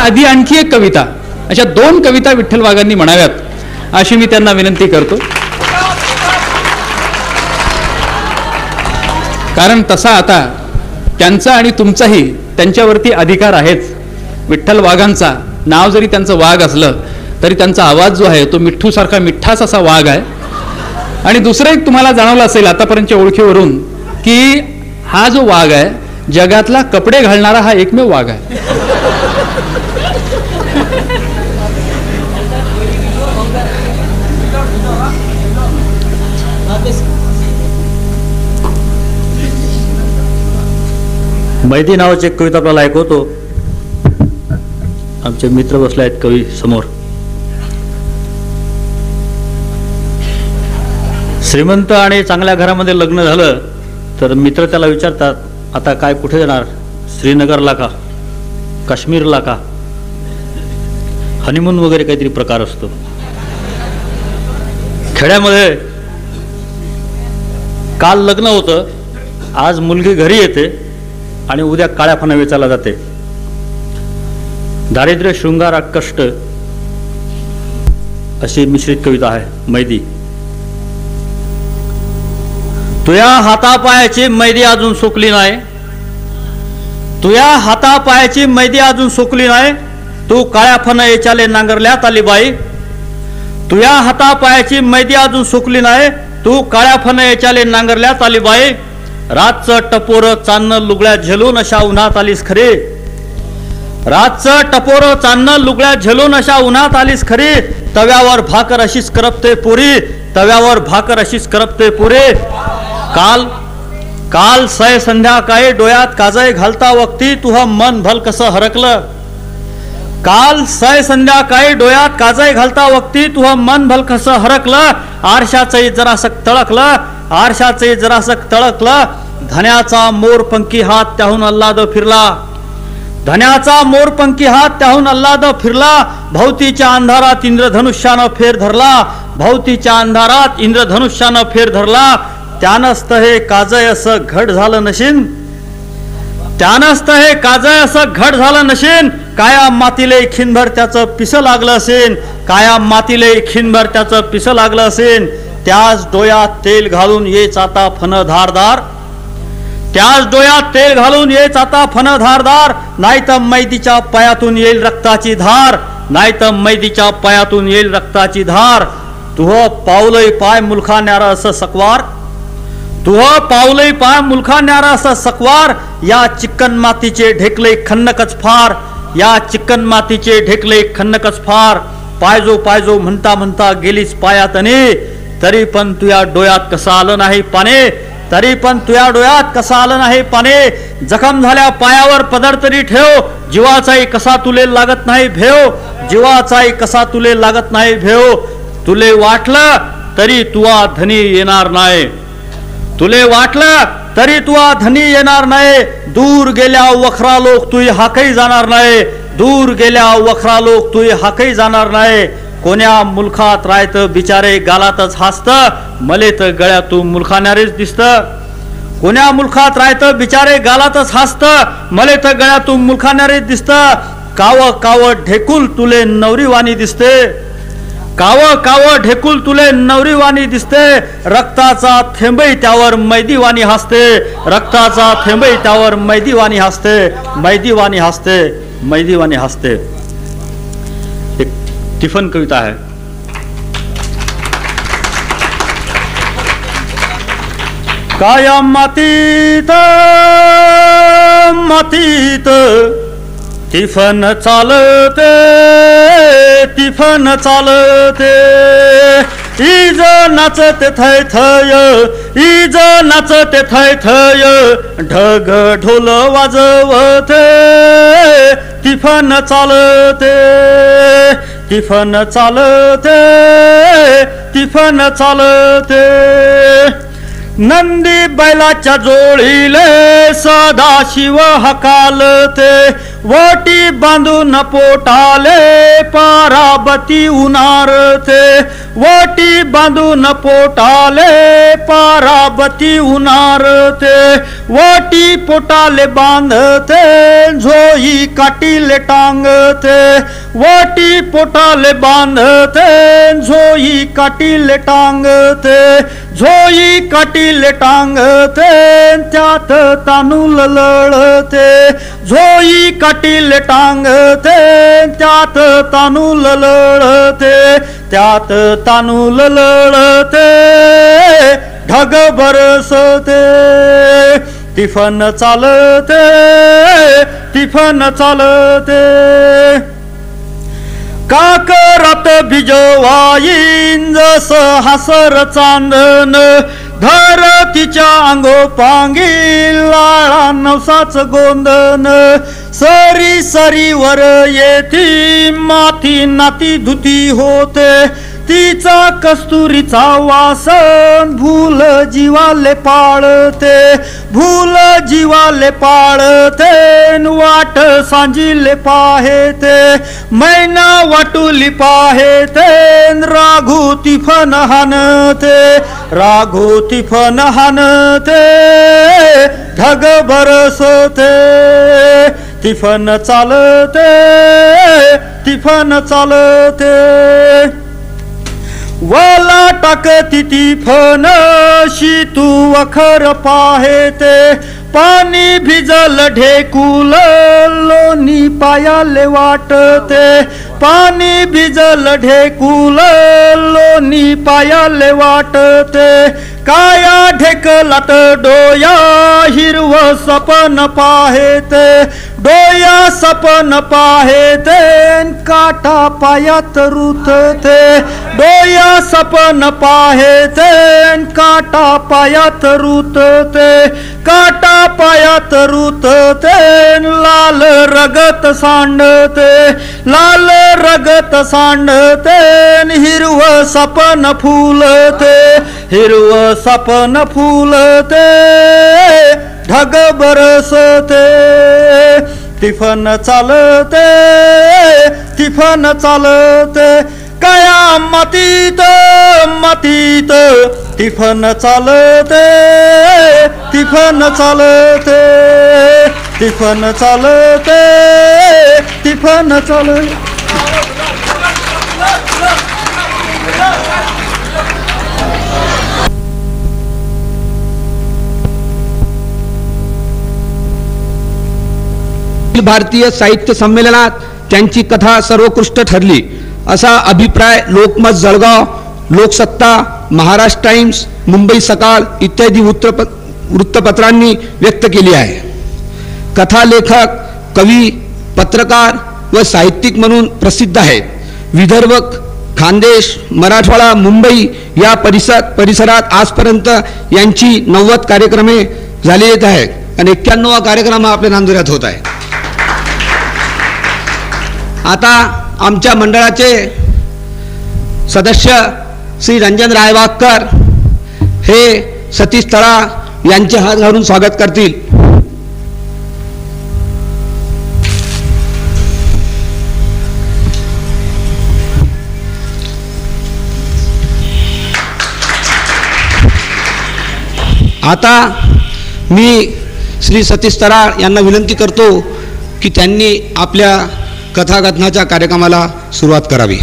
आधी आणखी एक कविता, अशा 2 कविता विठ्ठल वाघांनी म्हणाव्यात अशी मी त्यांना विनंती करतो. कारण तसा आता त्यांचा आणि तुमचाही त्यांच्यावरती अधिकार आहेच. विठ्ठल वाघांचा नाव जरी त्यांचं वाघ असलं तरी त्यांचा आवाज जो आहे तो मिठ्ठूसारखा मिठ्ठाच असा वाघ आहे. आणि दुसरं एक तुम्हाला जाणवलं असेल आतापर्यंतच्या ओळखीवरून की हा जो वाघ आहे जगातला कपडे घालणारा हा एकमेव वाघ आहे. मैदी नावाची एक कविता आपल्याला ऐकवतो. आमचे मित्र बसले आहेत कवी समोर. श्रीमंत आणि चांगल्या घरामध्ये लग्न झालं तर मित्र त्याला विचारतात, आता काय कुठे जाणार, श्रीनगरला का, काश्मीरला का, हनीमून वगैरे काहीतरी प्रकार असतो. खेड्यामध्ये काल लग्न होतं, आज मुलगी घरी येते आणि उद्या काळ्या फणा वेचायला जाते. दारिद्र्य, शृंगार, कष्ट अशी मिश्रित कविता आहे मैदी. तुया हातापायाची मैदी अजून सुकली नाही, तुया हातापायाची मैदी अजून सुकली नाही, तू काळ्या फणा वेचाले नांगरल्यात आली बाई. तुया हातापायाची मैदी अजून सुकली नाही, तू काळ्या फणा वेचाले नांगरल्यात आली बाई. रातचं टपोर चांदणं लुगड्या झेलून अशा उन्हात आलीस खरी, रातचं टपोर चांदणं लुगड्या झेलून अशा उन्हात आलीस खरी. तव्यावर भाकर अशीच करपते पुरी, तव्यावर भाकर अशीच करपते पुरी. काल काल सय संध्याकाळी डोळ्यात काजळ घालता वक्ती तुह मन भल कसं हरकलं. काल सय संध्याकाळी डोळ्यात काजळ घालता वक्ती तुह मन भल कसं हरकलं. आरशाचंही जरासक तळकलं, आरशाचंही जरासक तळकलं. धन्याचा मोरपंखी हात त्याहून अल्लाद फिरला, धन्याचा मोरपंखी हात त्याहून अल्लाद फिरला. भोवतीच्या अंधारात इंद्रधनुष्यानं फेर धरला, भोवतीच्या अंधारात इंद्रधनुष्यानं फेर धरला. त्यानंच हे काजळ असं घट झालं नशीन, त्यानंच हे काजळ असं घट झालं नशीन. काया मातीले खिनभर त्याचं पिस लागलं असेल, काया मातीले खिनभर त्याचं पिस लागलं असेल. त्याच डोळ्यात तेल घालून येच आता फन धारदार, त्याच डोळ्यात तेल घालून येच आता फन धारदार. नाही तर मैदीच्या पायातून येईल रक्ताची धार, नाही तर मैदीच्या पायातून येईल रक्ताची धार. तुह पावलई पाय मुलखा न्यारा असं सकवार, तुह पावलई पाय मुलखा न्यारा असं सकवार. या चिकन मातीचे ढेकले खन्नकच फार, या चिकन मातीचे ढेकले खन्नकच फार. पायजो पायजो म्हणता म्हणता गेलीच पायातने, तरी पण तुया डोळ्यात कसं आलं नाही पाने, तरी पण तुया डोळ्यात कसं आलं नाही पाने. जखम झाल्या पायावर पदर तरी ठेव, जीवाचाही कसा तुले लागत नाही भेव, जीवाचाही कसा तुले लागत नाही भेव. तुले वाटलं तरी तुवा धनी येणार नाही, तुले वाटलं तरी तुवा धनी येणार नाही. दूर गेल्या वखरा लोक तुही हाकही जाणार नाही, दूर गेल्या वखरा लोक तुही हाकही जाणार नाही. कोण्या मुलखात रायत बिचारे गालातच हासत, मले तर गळ्यातून मुलखाणारेच दिसत. कोण्या मुलखात रायत बिचारे गालातच हासत, मले तर गळ्यातून मुलखाणारेच दिसत. काव काव ढेकुल तुले नवरीवाणी दिसते, काव काव ढेकुल तुले नवरीवाणी दिसते. रक्ताचा थेंबही त्यावर मैदीवाणी हसते, रक्ताचा थेंबही त्यावर मैदीवाणी हसते, मैदीवाणी हसते, मैदीवाणी हसते. एक टिफन कविता आहे. काया मातीत मातीत टिफन चालते, टिफन चालते. इज नाचते थय थय, इज नाचते थय थय. ढग ढोल वाजवते, टिफन चालते, टिफन चालते, टिफन चालते. नंदी बैलाच्या जोळीले सदाशिव हकालते, वटी बांधून पोटाले पाराबती उनारते, वटी बांधून पोटाले पाराबती उनारते. वाटी पोटाले बांधते झोई काटीले टांगते वाटी पोटाले बांधते झोई काटीले टांगते झोई काटीले टांगते त्यात तांदूळ लळते झोई काटीले टांगते त्यात तांदूळ लळते त्यात तांदूळ लळते ढग बरसते तिफन चालते तिफन चालते काकरात बिजवाईन जस हासर चांदन धरतीच्या अंगोपांगी लाळा नवसाच गोंदन सरी सरीवर येती माती नाती धुती होते तिचा कस्तुरीचा वासन भूल जीवाले पाळते भूल जीवाले पाळते वाट सांजिले पाहेते मैना वाटुली पाहेते राघू तिफन हानते राघू तिफन हानते ढग बरसते तिफन चालते तिफन चालते वाला टाकती तिफन शीतू वखर पाहेते पाणी भिजल ढेकुल लोणी पायाले वाटते पाणी भिजल ढेकुल लोणी पायाले वाटते काया ढेकलात डोया हिरव सपन पाहेते डोया सपन पाहेते काटा पायात रुतते डोया सपन पाहेते काटा पायात रुतते काटा पायात रुतते लाल रगत सांडते लाल रगत सांडते हिरव सपन फुलते हिरव सपन फुलते ढग बरसते तिफन चालते तिफन चालते काया मातीत मातीत तिफन चालते तिफन चालते तिफन चालते तिफन चालते भारतीय साहित्य संमेलनात त्यांची कथा सर्वोत्कृष्ट ठरली असा अभिप्राय लोकमत जळगाव लोकसत्ता महाराष्ट्र टाइम्स मुंबई सकाळ इत्यादी वृत्तपत्रांनी व्यक्त केली आहे. कथा लेखक कवी पत्रकार व साहित्यिक म्हणून प्रसिद्ध आहेत. विदर्भ खानदेश मराठवाडा मुंबई या परिसरात आजपर्यंत यांची 90 कार्यक्रमे झालेत आहेत आणि 91वा कार्यक्रम आपल्या नांदुऱ्यात होत आहे. आता आमच्या मंडळाचे सदस्य श्री रंजन रायवागकर हे सतीश तळा यांचे हात घालून स्वागत करतील. आता मी श्री सतीश तराळ यांना विनंती करतो की त्यांनी आपल्या कथाकथनाच्या कार्यक्रमाला सुरुवात करावी.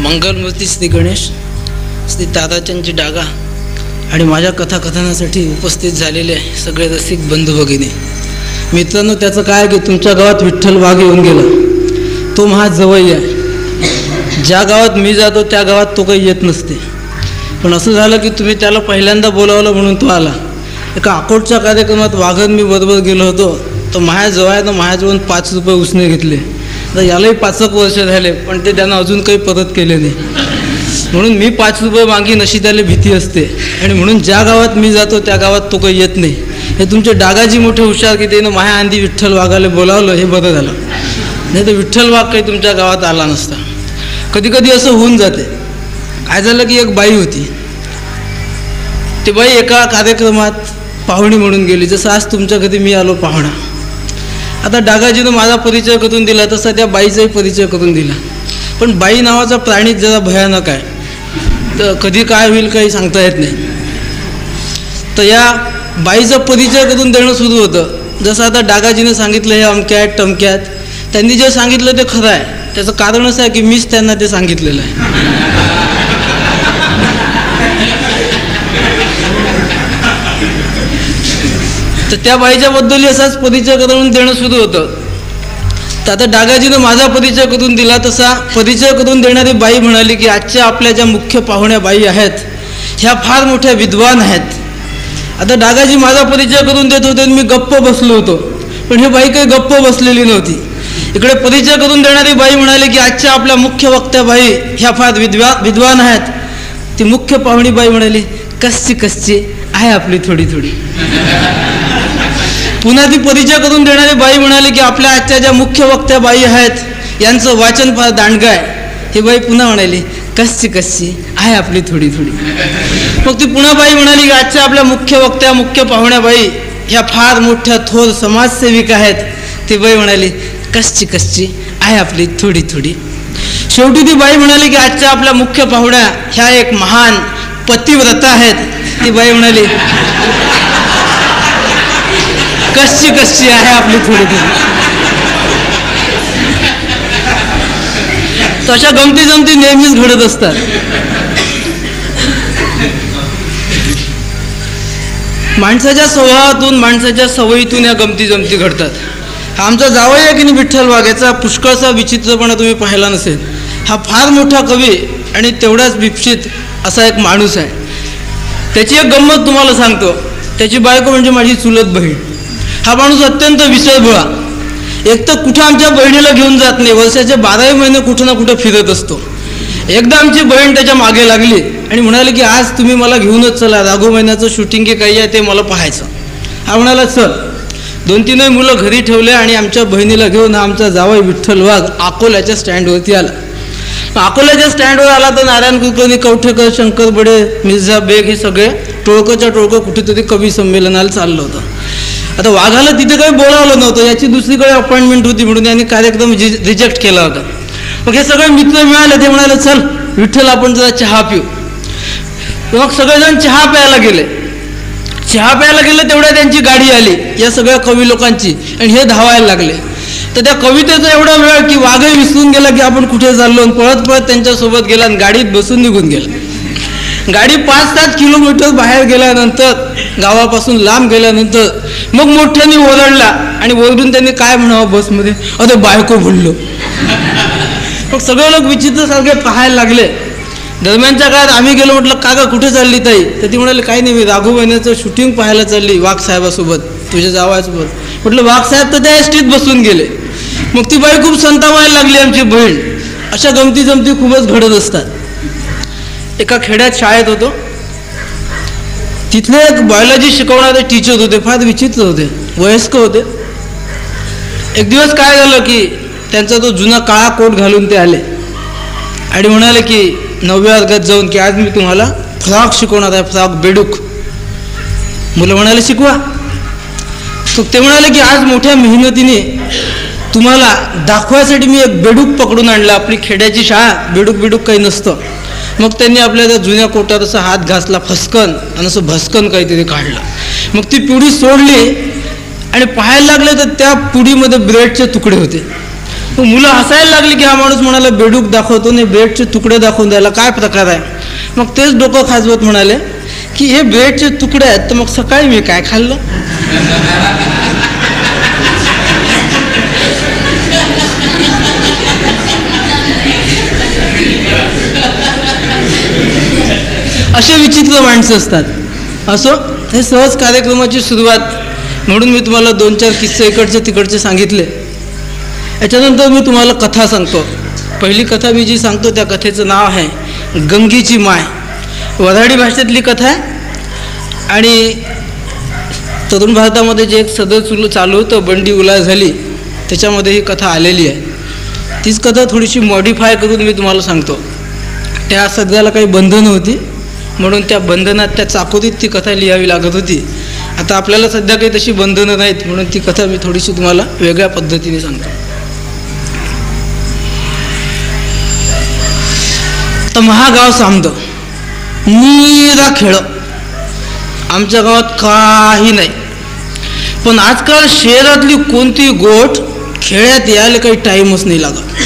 मंगलमूर्ती श्री गणेश श्री ताताचंदजी डागा आणि माझ्या कथाकथनासाठी उपस्थित झालेले सगळे रसिक बंधू भगिनी मित्रांनो, त्याचं काय की तुमच्या गावात विठ्ठल वाघ येऊन गेला, तो माझा जवळ आहे. ज्या गावात मी जातो त्या गावात तो काही येत नसते, पण असं झालं की तुम्ही त्याला पहिल्यांदा बोलावलं म्हणून तो आला. एका अकोटच्या कार्यक्रमात वाघन मी बरोबर गेलो होतो, तो माझ्या जवळ माझ्याजवळून 5 रुपये उसने घेतले. तर यालाही 5 वर्ष झाले पण ते त्यांना अजून काही परत केले नाही. म्हणून मी 5 रुपये मागीन अशी त्याला भीती असते आणि म्हणून ज्या गावात मी जातो त्या गावात तो काही येत नाही. हे तुमचे डागाजी मोठे हुशार की त्यानं माया आंधी विठ्ठल वाघाला बोलावलं, हे बरं झालं. नाही तर विठ्ठल वाघ काही तुमच्या गावात आला नसता. कधी कधी असं होऊन जाते. काय झालं की एक बाई होती, ती बाई एका कार्यक्रमात पाहुणी म्हणून गेली. जसं आज तुमच्या घरी मी आलो पाहुणा. आता डागाजीनं माझा परिचय करून दिला, तसा त्या बाईचाही परिचय करून दिला. पण बाई नावाचा प्राणी जरा भयानक आहे, तर कधी काय होईल काही सांगता येत नाही. तर या बाईचा परिचय करून देणं सुरू होतं. जसं आता डागाजीनं सांगितलं हे अमक्यात टमक्यात, त्यांनी जे सांगितलं ते खरं आहे. त्याचं कारण असं आहे की मीच त्यांना ते सांगितलेलं आहे. तर त्या बाईच्याबद्दल असाच परिचय करून देणं सुरू होतं. तर आता डागाजीनं माझा परिचय करून दिला, तसा परिचय करून देणारी बाई म्हणाली की आजच्या आपल्या ज्या मुख्य पाहुण्या बाई आहेत ह्या फार मोठ्या विद्वान आहेत. आता डागाजी माझा परिचय करून देत होते आणि मी गप्प बसलो होतो. पण ही बाई काही गप्प बसलेली नव्हती. इकडे परिचय करून देणारी बाई म्हणाली की आजच्या आपल्या मुख्य वक्त्या बाई ह्या फार विद्वान आहेत. ती मुख्य पाहुणी बाई म्हणाली कच्ची आहे आपली थोडी थोडी. पुन्हा ती परिचय करून देणारी बाई म्हणाली की आपल्या आजच्या ज्या मुख्य वक्त्या बाई आहेत यांचं वाचन फार दांडगं आहे. ही बाई पुन्हा म्हणाली कच्ची आहे आपली थोडी थोडी. मग ती पुन्हा बाई म्हणाली की आजच्या आपल्या मुख्य वक्त्या मुख्य पाहुण्या बाई ह्या फार मोठ्या थोर समाजसेविका आहेत. ती बाई म्हणाली कच्ची आहे आपली थोडी थोडी. शेवटी ती बाई म्हणाली की आजच्या आपल्या मुख्य पाहुण्या ह्या एक महान पतिव्रता आहेत. ती बाई म्हणाली कच्ची आहे आपली थोडी थोडी. तशा गमती जमती नेहमीच घडत असतात. माणसाच्या स्वभावातून माणसाच्या सवयीतून या गमती जमती घडतात. हा आमचा जावई आहे की नाही विठ्ठल वाघ, याचा पुष्कळसा विचित्रपणा तुम्ही पाहिला नसेल. हा फार मोठा कवी आणि तेवढाच बिपशित असा एक माणूस आहे. त्याची एक गंमत तुम्हाला सांगतो. त्याची बायको म्हणजे माझी चुलत बहीण. हा माणूस अत्यंत विसरभोळा. एक तर कुठं आमच्या बहिणीला घेऊन जात नाही, वर्षाचे 12 महिने कुठं ना कुठं फिरत असतो. एकदा आमची बहीण त्याच्या मागे लागली आणि म्हणाली की आज तुम्ही मला घेऊनच चला, राघू महिन्याचं शूटिंग की काही आहे ते मला पाहायचं. हा म्हणाला चल. 2-3 मुलं घरी ठेवले आणि आमच्या बहिणीला घेऊन आमचा जावई विठ्ठल वाघ अकोल्याच्या स्टँडवरती आला. अकोल्याच्या स्टँडवर आला तर नारायण कुलकर्णी, कवठेकर, शंकर बडे, मिर्झा बेग हे सगळे टोळकंच्या टोळकं कुठेतरी कवी संमेलनाला चाललं होतं. आता वाघाला तिथे काही बोलावलं नव्हतं, याची दुसरीकडे अपॉइंटमेंट होती म्हणून यांनी कार्यक्रम रिजेक्ट केला होता. मग हे सगळे मित्र मिळाले. ते म्हणाले चल विठ्ठल आपण जरा चहा पिऊ. मग सगळेजण चहा प्यायला गेले. तेवढ्या त्यांची गाडी आली या सगळ्या कवी लोकांची आणि हे धावायला लागले. तर त्या कवितेचा एवढा वेळ की वाघही विसरून गेला की आपण कुठे चाललो आणि पळत पळत त्यांच्यासोबत गेला आणि गाडीत बसून निघून गेला. गाडी 5-7 किलोमीटर बाहेर गेल्यानंतर, गावापासून लांब गेल्यानंतर मग मोठ्याने ओरडला आणि ओरडून त्यांनी काय म्हणावं बसमध्ये, अरे बायको म्हणलो. मग सगळे लोक विचित्र सारखे पाहायला लागले. दरम्यानच्या काळात आम्ही गेलो. म्हटलं काका कुठे चालली ताई? तर ती म्हणाली काही नाही, मी राघू महिन्याचं शूटिंग पाहायला चालली वाघ साहेबासोबत, तुझ्या जावासोबत. म्हटलं वाघ साहेब तर त्या एसटीत बसून गेले. मग ती बाई खूप संतापायला लागली आमची बहीण. अशा गमती जमती खूपच घडत असतात. एका खेड्यात शाळेत होतो. तिथले एक बायोलॉजी शिकवणारे टीचर होते, फार विचित्र होते, वयस्क होते. एक दिवस काय झालं की त्यांचा तो जुना काळा कोट घालून ते आले आणि म्हणाले की 9व्या वर्गात जाऊन की आज मी तुम्हाला फ्रॉक शिकवणार आहे, फ्रॉक बेडूक. मुलं म्हणाले शिकवा. ते म्हणाले की आज मोठ्या मेहनतीने तुम्हाला दाखवायसाठी मी एक बेडूक पकडून आणलं. आपली खेड्याची शाळा, बेडूक काही नसतं. मग त्यांनी आपल्या त्या जुन्या कोटात असा हात घासला फसकन आणि असं भस्कन काहीतरी काढलं. मग ती पुडी सोडली आणि पाहायला लागले तर त्या पुडीमध्ये ब्रेडचे तुकडे होते. मग मुलं हसायला लागली की हा माणूस म्हणाला बेडूक दाखवतो आणि ब्रेडचे तुकडे दाखवून द्यायला काय प्रकार आहे. मग तेच डोकं खाजवत म्हणाले की हे ब्रेडचे तुकडे आहेत तर मग सकाळी मी काय खाल्लं. असे विचित्र माणसं असतात. असो, हे सहज कार्यक्रमाची सुरुवात म्हणून मी तुम्हाला 2-4 किस्से इकडचे तिकडचे सांगितले. याच्यानंतर मी तुम्हाला कथा सांगतो. पहिली कथा मी जी सांगतो त्या कथेचं नाव आहे गंगीची माय. वऱ्हाडी भाषेतली कथा आहे आणि तरुण भारतामध्ये जे एक सदर चालू होतं, बंडी उलास झाली, त्याच्यामध्ये ही कथा आलेली आहे. तीच कथा थोडीशी मॉडिफाय करून मी तुम्हाला सांगतो. त्या सदराला काही बंधनं होती, म्हणून त्या बंधनात, त्या चाकोरीत ती कथा लिहावी लागत होती. आता आपल्याला सध्या काही तशी बंधनं नाहीत, म्हणून ती कथा मी थोडीशी तुम्हाला वेगळ्या पद्धतीने सांगतो. तर महागाव सामद निरा खेळ, आमच्या गावात काही नाही. पण आजकाल शहरातली कोणती गोष्ट खेड्यात यायला काही टाईमच नाही लागत.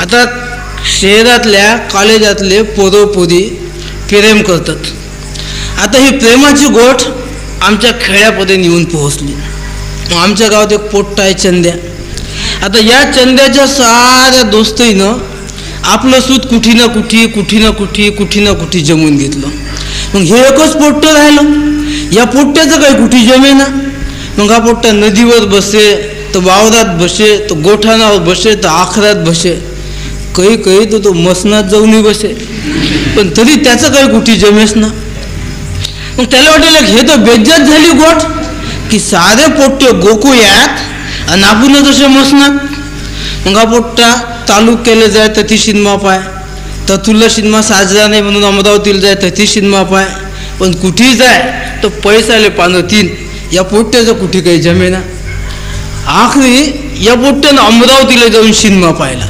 आता शहरातल्या कॉलेजातले पोरपोरी प्रेम करतात. आता ही प्रेमाची गोष्ट आमच्या खेड्यापर्यंत येऊन पोहोचली. आमच्या गावात एक पोट्टा आहे चंद्या. आता या चंद्याच्या साऱ्या दोस्तीनं आपलं सूत कुठी ना कुठी जमून घेतलं. मग हे एकच पोट्टं राहिलं. या पोट्ट्याचं काही कुठी जमेना. मग हा पोट्टा नदीवर बसे, तर वावरात बसे, तर गोठाणावर बसे, तर आखरात बसे, काही तो मसनात जाऊनही बसे, पण तरी त्याचं काही कुठी जमेस ना. मग त्याला वाटेल हे तर बेज्जत झाली गोठ, की सारे पोट्टे गोकुयात आणि आपण जसे मसनात. मग हा पोट्टा तालुक्याला जाय तर ती शिनमा पाय, तर तुला शिनमा साजरा नाही म्हणून अमरावतीला जाय तर ती शिनमा पाय, पण कुठेही जाय तर पैसाले पानं 3. या पोट्ट्याचं कुठे काही जमेना. आखरी या पोट्ट्यानं अमरावतीला जाऊन शिनमा पाहिला.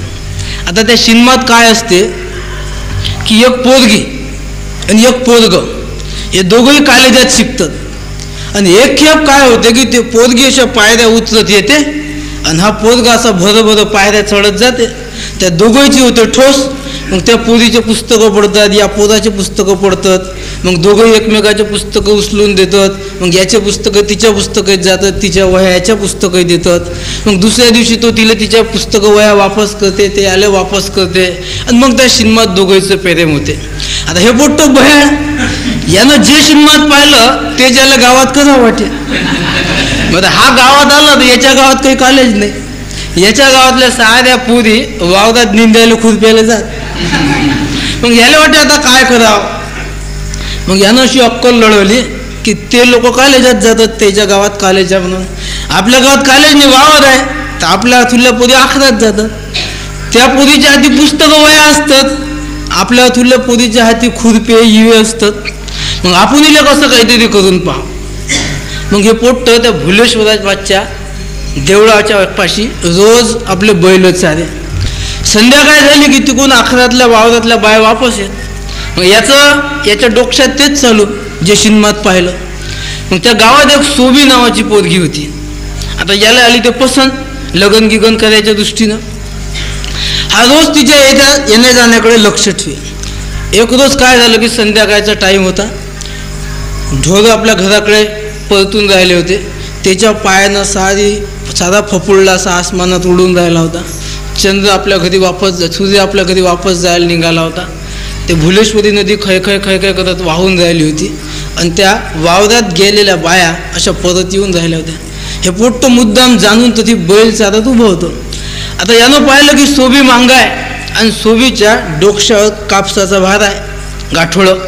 आता त्या शिनमात काय असते की एक पोरगी आणि एक पोरग हे दोघंही कॉलेजात शिकतात. आणि एक खेप काय होते की ते पोरगी अशा पायऱ्या उचलत येते आणि हा पोरगा असा भरभर पायऱ्या चढत जाते. त्या दोघांची होते ठोस. मग त्या पोरीचे पुस्तकं पडतात, या पोराचे पुस्तकं पडतात. मग दोघंही एकमेकाचे पुस्तकं उचलून देतात. मग याचे पुस्तकं तिच्या पुस्तकात जातात, तिच्या वह्या याच्या पुस्तकं देतात. मग दुसऱ्या दिवशी तो तिला तिच्या पुस्तकं वह्या वापस करते, ते आले वापस करते. आणि मग त्या शिनमात दोघांचं प्रेम होते. आता हे पोट्ट भयाळ, यानं जे शिनमात पाहिलं ते ज्याला गावात कसं वाटे. मग हा गावात आला तर याच्या गावात काही कॉलेज नाही. याच्या गावातल्या साऱ्या पुरी वावरात निंदायला खुरप्याला जात. मग याला वाटते आता काय करावं. मग यानं अशी अक्कल लढवली की ते लोक कॉलेजात जातात, त्याच्या गावात कॉलेज आहे म्हणून. आपल्या गावात कॉलेज नाही, वावर आहे, तर आपल्या थुरल्या पुरी आखरात जातात. त्या पुरीच्या हाती पुस्तकं वया असतात, आपल्या थुरल्या पुरीच्या हाती खुरपे इवे असतात. मग आपण इले कसं काहीतरी करून पहा. मग हे पोट्ट त्या भुलेश्वराच्या देवळाच्या पाशी रोज आपले बैल चाले. संध्याकाळ झाली की तिकडून आखरातल्या वावरातल्या बाय वापस येत. मग याच्या डोक्यात तेच चालू जे शिनमात पाहिलं. मग त्या गावात एक सोबी नावाची पोरगी होती. आता याला आली ते पसंत लगन गिगन करायच्या दृष्टीनं. हा रोज तिच्या येण्या जाण्याकडे लक्ष ठेवे. एक रोज काय झालं की संध्याकाळचा टाईम होता. ढोर आपल्या घराकडे परतून राहिले होते. त्याच्या पायानं सारा फपुळला असा आसमानात उडून राहिला होता. चंद्र आपल्या घरी सूर्य आपल्या घरी वापस जायला निघाला होता. ते भुलेश्वरी नदी खय करत वाहून राहिली होती. आणि त्या वावरात गेलेल्या बाया अशा परत येऊन राहिल्या होत्या. हे पोट्ट मुद्दाम जाणून तर ती बैल चालत उभं होतं. आता यानं पाहिलं की सोबी मांगाय आणि सोबीच्या डोक्यावर कापसाचा भार आहे, गाठोळं.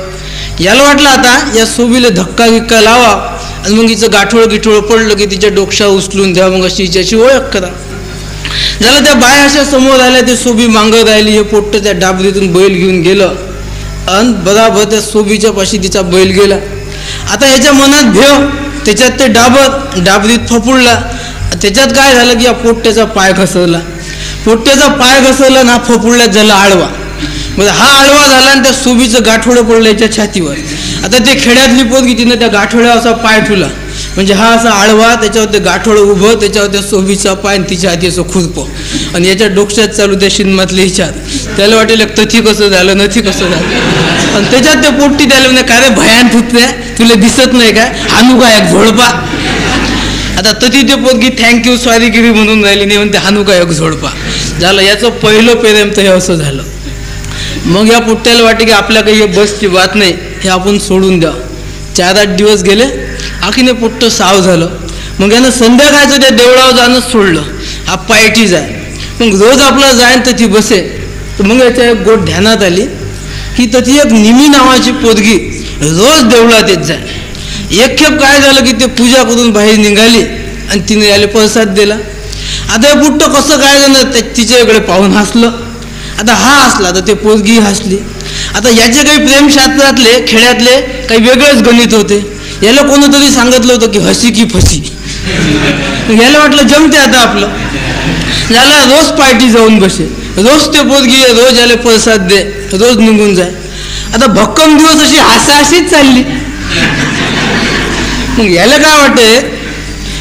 याला वाटलं आता या सोबीला धक्का गिक्का लावा आणि मग हिचं गाठोळं पडलं की तिच्या डोक्यावर उचलून द्या, मग अशी हिच्याची ओळख करा. झालं त्या बाया अशा समोर आल्या, ते सोबी मागत राहिली. हे पोट्ट त्या डाबरीतून बैल घेऊन गेलं आणि बराबर त्या सोबीच्या पाशी तिचा बैल गेला. आता याच्या मनात भेव, त्याच्यात ते डाबरीत फपुडला. त्याच्यात काय झालं की या पोट्ट्याचा पाय घसरला. ना फपुडल्यात झाला आडवा. म्हणजे हा आडवा झाला आणि त्या सोबीचं गाठोडं पडलं याच्या छातीवर. आता ते खेड्यातली पोरगी तिनं त्या गाठोड्यावर असा पाय ठेवला. म्हणजे हा असा आडवा, त्याच्यावर ते गाठोडं उभं, त्याच्यावर त्या सोबीचा पाय आणि तिच्या हाती असं खुरपं. आणि याच्या डोक्यात चालू त्या शिनमातले हिच्यात. त्याला वाटेल तथी कसं झालं, नथी कसं झालं. आणि त्याच्यात त्या पोट्टी त्याला म्हणजे काय रे भयान फुटते, तुला दिसत नाही काय, हानू का एक झोडपा. आता तथी ते पोरगी थँक्यू स्वारीगिरी म्हणून राहिली नाही, म्हणते हानू का एक झोडपा. झालं याचं पहिलं प्रेम तर हे असं झालं. मग या पोट्ट्याला वाटे की आपल्या काही बसची बात नाही, हे आपण सोडून द्या. 4-8 दिवस गेले, आखीने पोट्ट साव झालं. मग यानं संध्याकाळचं त्या देवळावर जाणं सोडलं. हा पायटीच आहे. मग रोज आपला जाईन तर ती बसे. तर मग याच्या एक गोष्ट ध्यानात आली की तशी एक निमी नावाची पोरगी रोज देवळात येत जाय. एक खेप काय झालं की ते पूजा करून बाहेर निघाली आणि तिने याला प्रसाद दिला. आता हे पुट्ट कसं काय झालं, तिच्याकडे पाहून हसलं. आता हा हसला तर ते पोरगी हसली. आता याचे काही प्रेमशास्त्रातले खेड्यातले काही वेगळेच गणित होते. याला कोणतरी सांगितलं होतं की हसी की फसी. याला वाटलं जमते आता आपलं. याला रोज पार्टी जाऊन बसे, रोज ते पोरगी रोज याला प्रसाद दे, रोज निघून जाय. आता भक्कम दिवस अशी हसाहशीच चालली. मग याला काय वाटते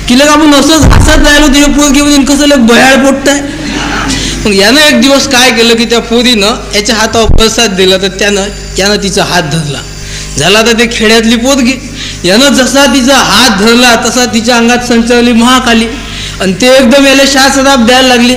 की लग आपण असंच हसत राहिलो ते पोरगी म्हणून कसं लग भयाळ पोटताय. मग यानं एक दिवस काय केलं की त्या पोरीनं याच्या हातावर प्रसाद दिला तर यानं तिचा हात धरला. झाला तर ते खेड्यातली पोरगी. यानं जसा तिचा हात धरला तसा तिच्या अंगात संचरली महाकाली आणि ते एकदम याला शास्त्राप द्यायला लागली.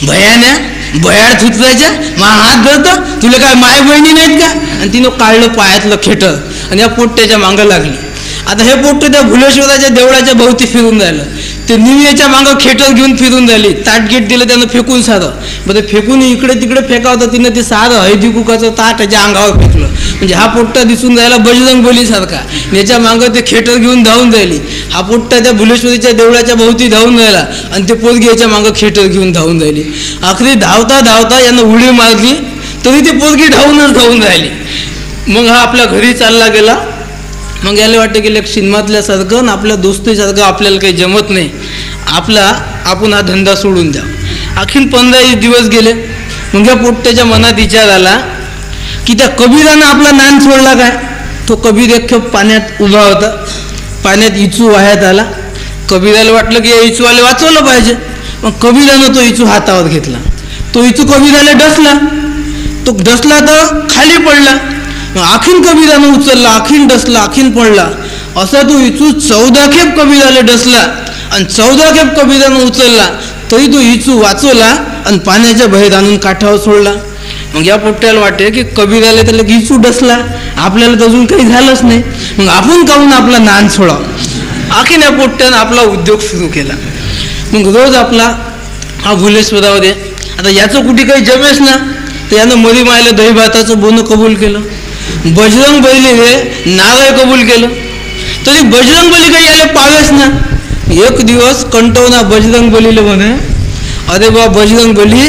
भयान्या भयाळ थुतरायच्या मा हात धरतो, तुला काय माय बहिणी नाहीत का. आणि तिनं काढलं पायातलं खेटर आणि या पोट्ट्याच्या मागं लागली. आता हे पोट्ट त्या भुलेश्वराच्या देवळाच्या भोवती फिरून राहिलं. ते निमियाच्या मागं खेटर घेऊन फिरून राहिली. ताटगेट दिलं त्यानं फेकून सारं. बरं फेकून इकडे तिकडे फेकावतं तिनं ते सारं हळदी कुकाचं ताट त्याच्या अंगावर फेकलं. म्हणजे हा पोट्टा दिसून राहिला बजरंग बलीसारखा. याच्या मागं ते खेटर घेऊन धावून राहिली. हा पोट्टा त्या भुलेश्वरीच्या देवळाच्या भोवती धावून राहिला आणि ते पोरगी याच्या मागं खेटर घेऊन धावून राहिली. आखरी धावता धावता यानं उडी मारली तरी ती पोरगी धावूनच धावून राहिली. मग हा आपल्या घरी चालला गेला. मग याला वाटतं की सिनेमातल्यासारखं आपल्या दोस्तीसारखं आपल्याला काही जमत नाही, आपण हा धंदा सोडून द्या. अखिल 15 दिवस गेले. मग या पोट्ट्याच्या मनात विचार आला की त्या कबीरानं आपला नान सोडला काय. तो कबीर एक खेप पाण्यात उभा होता. पाण्यात इचू वाह्यात आला. कबीराला वाटलं की या इचूवाले वाचवलं पाहिजे. मग कबीरानं तो इचू हातावर घेतला. तो इचू कबीराला डसला. तो डसला तर खाली पडला. आखीन कबीरानं उचलला, आखीन डसला, आखीन पडला. असा तो इचू 14 खेप कबीराला डसला आणि 14 खेप कबीरानं उचलला तरी तो इचू वाचवला आणि पाण्याच्या बाहेर आणून काठावर सोडला. मग या पोट्ट्याला वाटते की कबीराला त्याला इचू डसला, आपल्याला तर अजून काही झालंच नाही, मग आपण काहून आपला नान सोडावं. आखीन या पोट्ट्यानं आपला उद्योग सुरू केला. मग रोज आपला हा भुलेश्वरावर दे. आता याचं कुठे काही जमेस ना तर यानं मरी मायला दही भाताचं बोनं कबूल केलं. बजरंग बलीने नारळ कबूल केलं तरी बजरंग बली काही याला पावेस ना. एक दिवस कंटवना बजरंग बलीला म्हणे, अरे बा बजरंग बली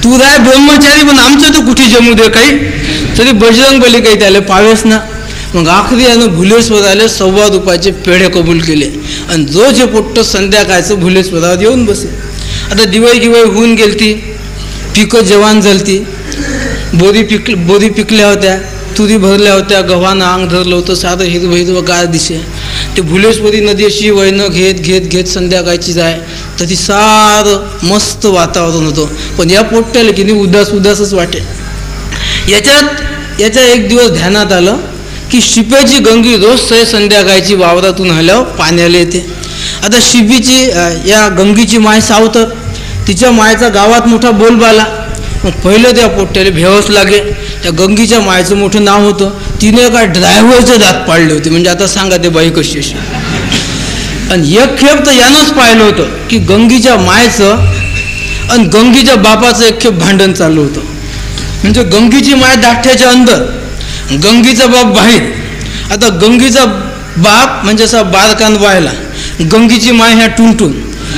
तू राय ब्रह्मचारी पण आमचं तर कुठे जमू दे काही. तरी बजरंग बली काही त्याला पावेस ना. मग आखरी यानं भुलेश्वराला 1.25 रुपयाचे पेढे कबूल केले आणि जो जे पोट्ट संध्याकाळचं भुलेश्वरावर येऊन बसे. आता दिवाळी होऊन गेलती, पिकं जवान झालती, बोरी पिकल्या होत्या, तुरी भरल्या होत्या, गव्हानं अंग धरलं होतं, साधं हिरवं गार दिसे. ते भुलेश्वरी नदी अशी वैनं घेत घेत घेत संध्याकाळची जाय तर ती सारं मस्त वातावरण होतं. पण या पोट्ट्याला की नाही उदासच वाटे. याच्या एक दिवस ध्यानात आलं की शिप्याची गंगी रोज संध्याकाळची वावरातून आल्यावर पाण्याला येते. आता शिपीची या गंगीची माय सावतर, तिच्या मायचा गावात मोठा बोलबाला. मग पहिलं त्या पोट्ट्याला भेवच लागे. त्या गंगीच्या मायचं मोठं नाव होतं. तिने काय ड्रायव्हरचे दात पाडले होते. म्हणजे आता सांगा ते बाई कशी अशी. आणि एक खेप तर यानंच पाहिलं होतं की गंगीच्या मायचं आणि गंगीच्या बापाचं एक खेप भांडण चालू होतं. म्हणजे गंगीची माय दाठ्याच्या अंदर, गंगीचा बाप बाहेर. आता गंगीचा बाप म्हणजे असा बारकान व्हायला, गंगीची माय ह्या टुनटून.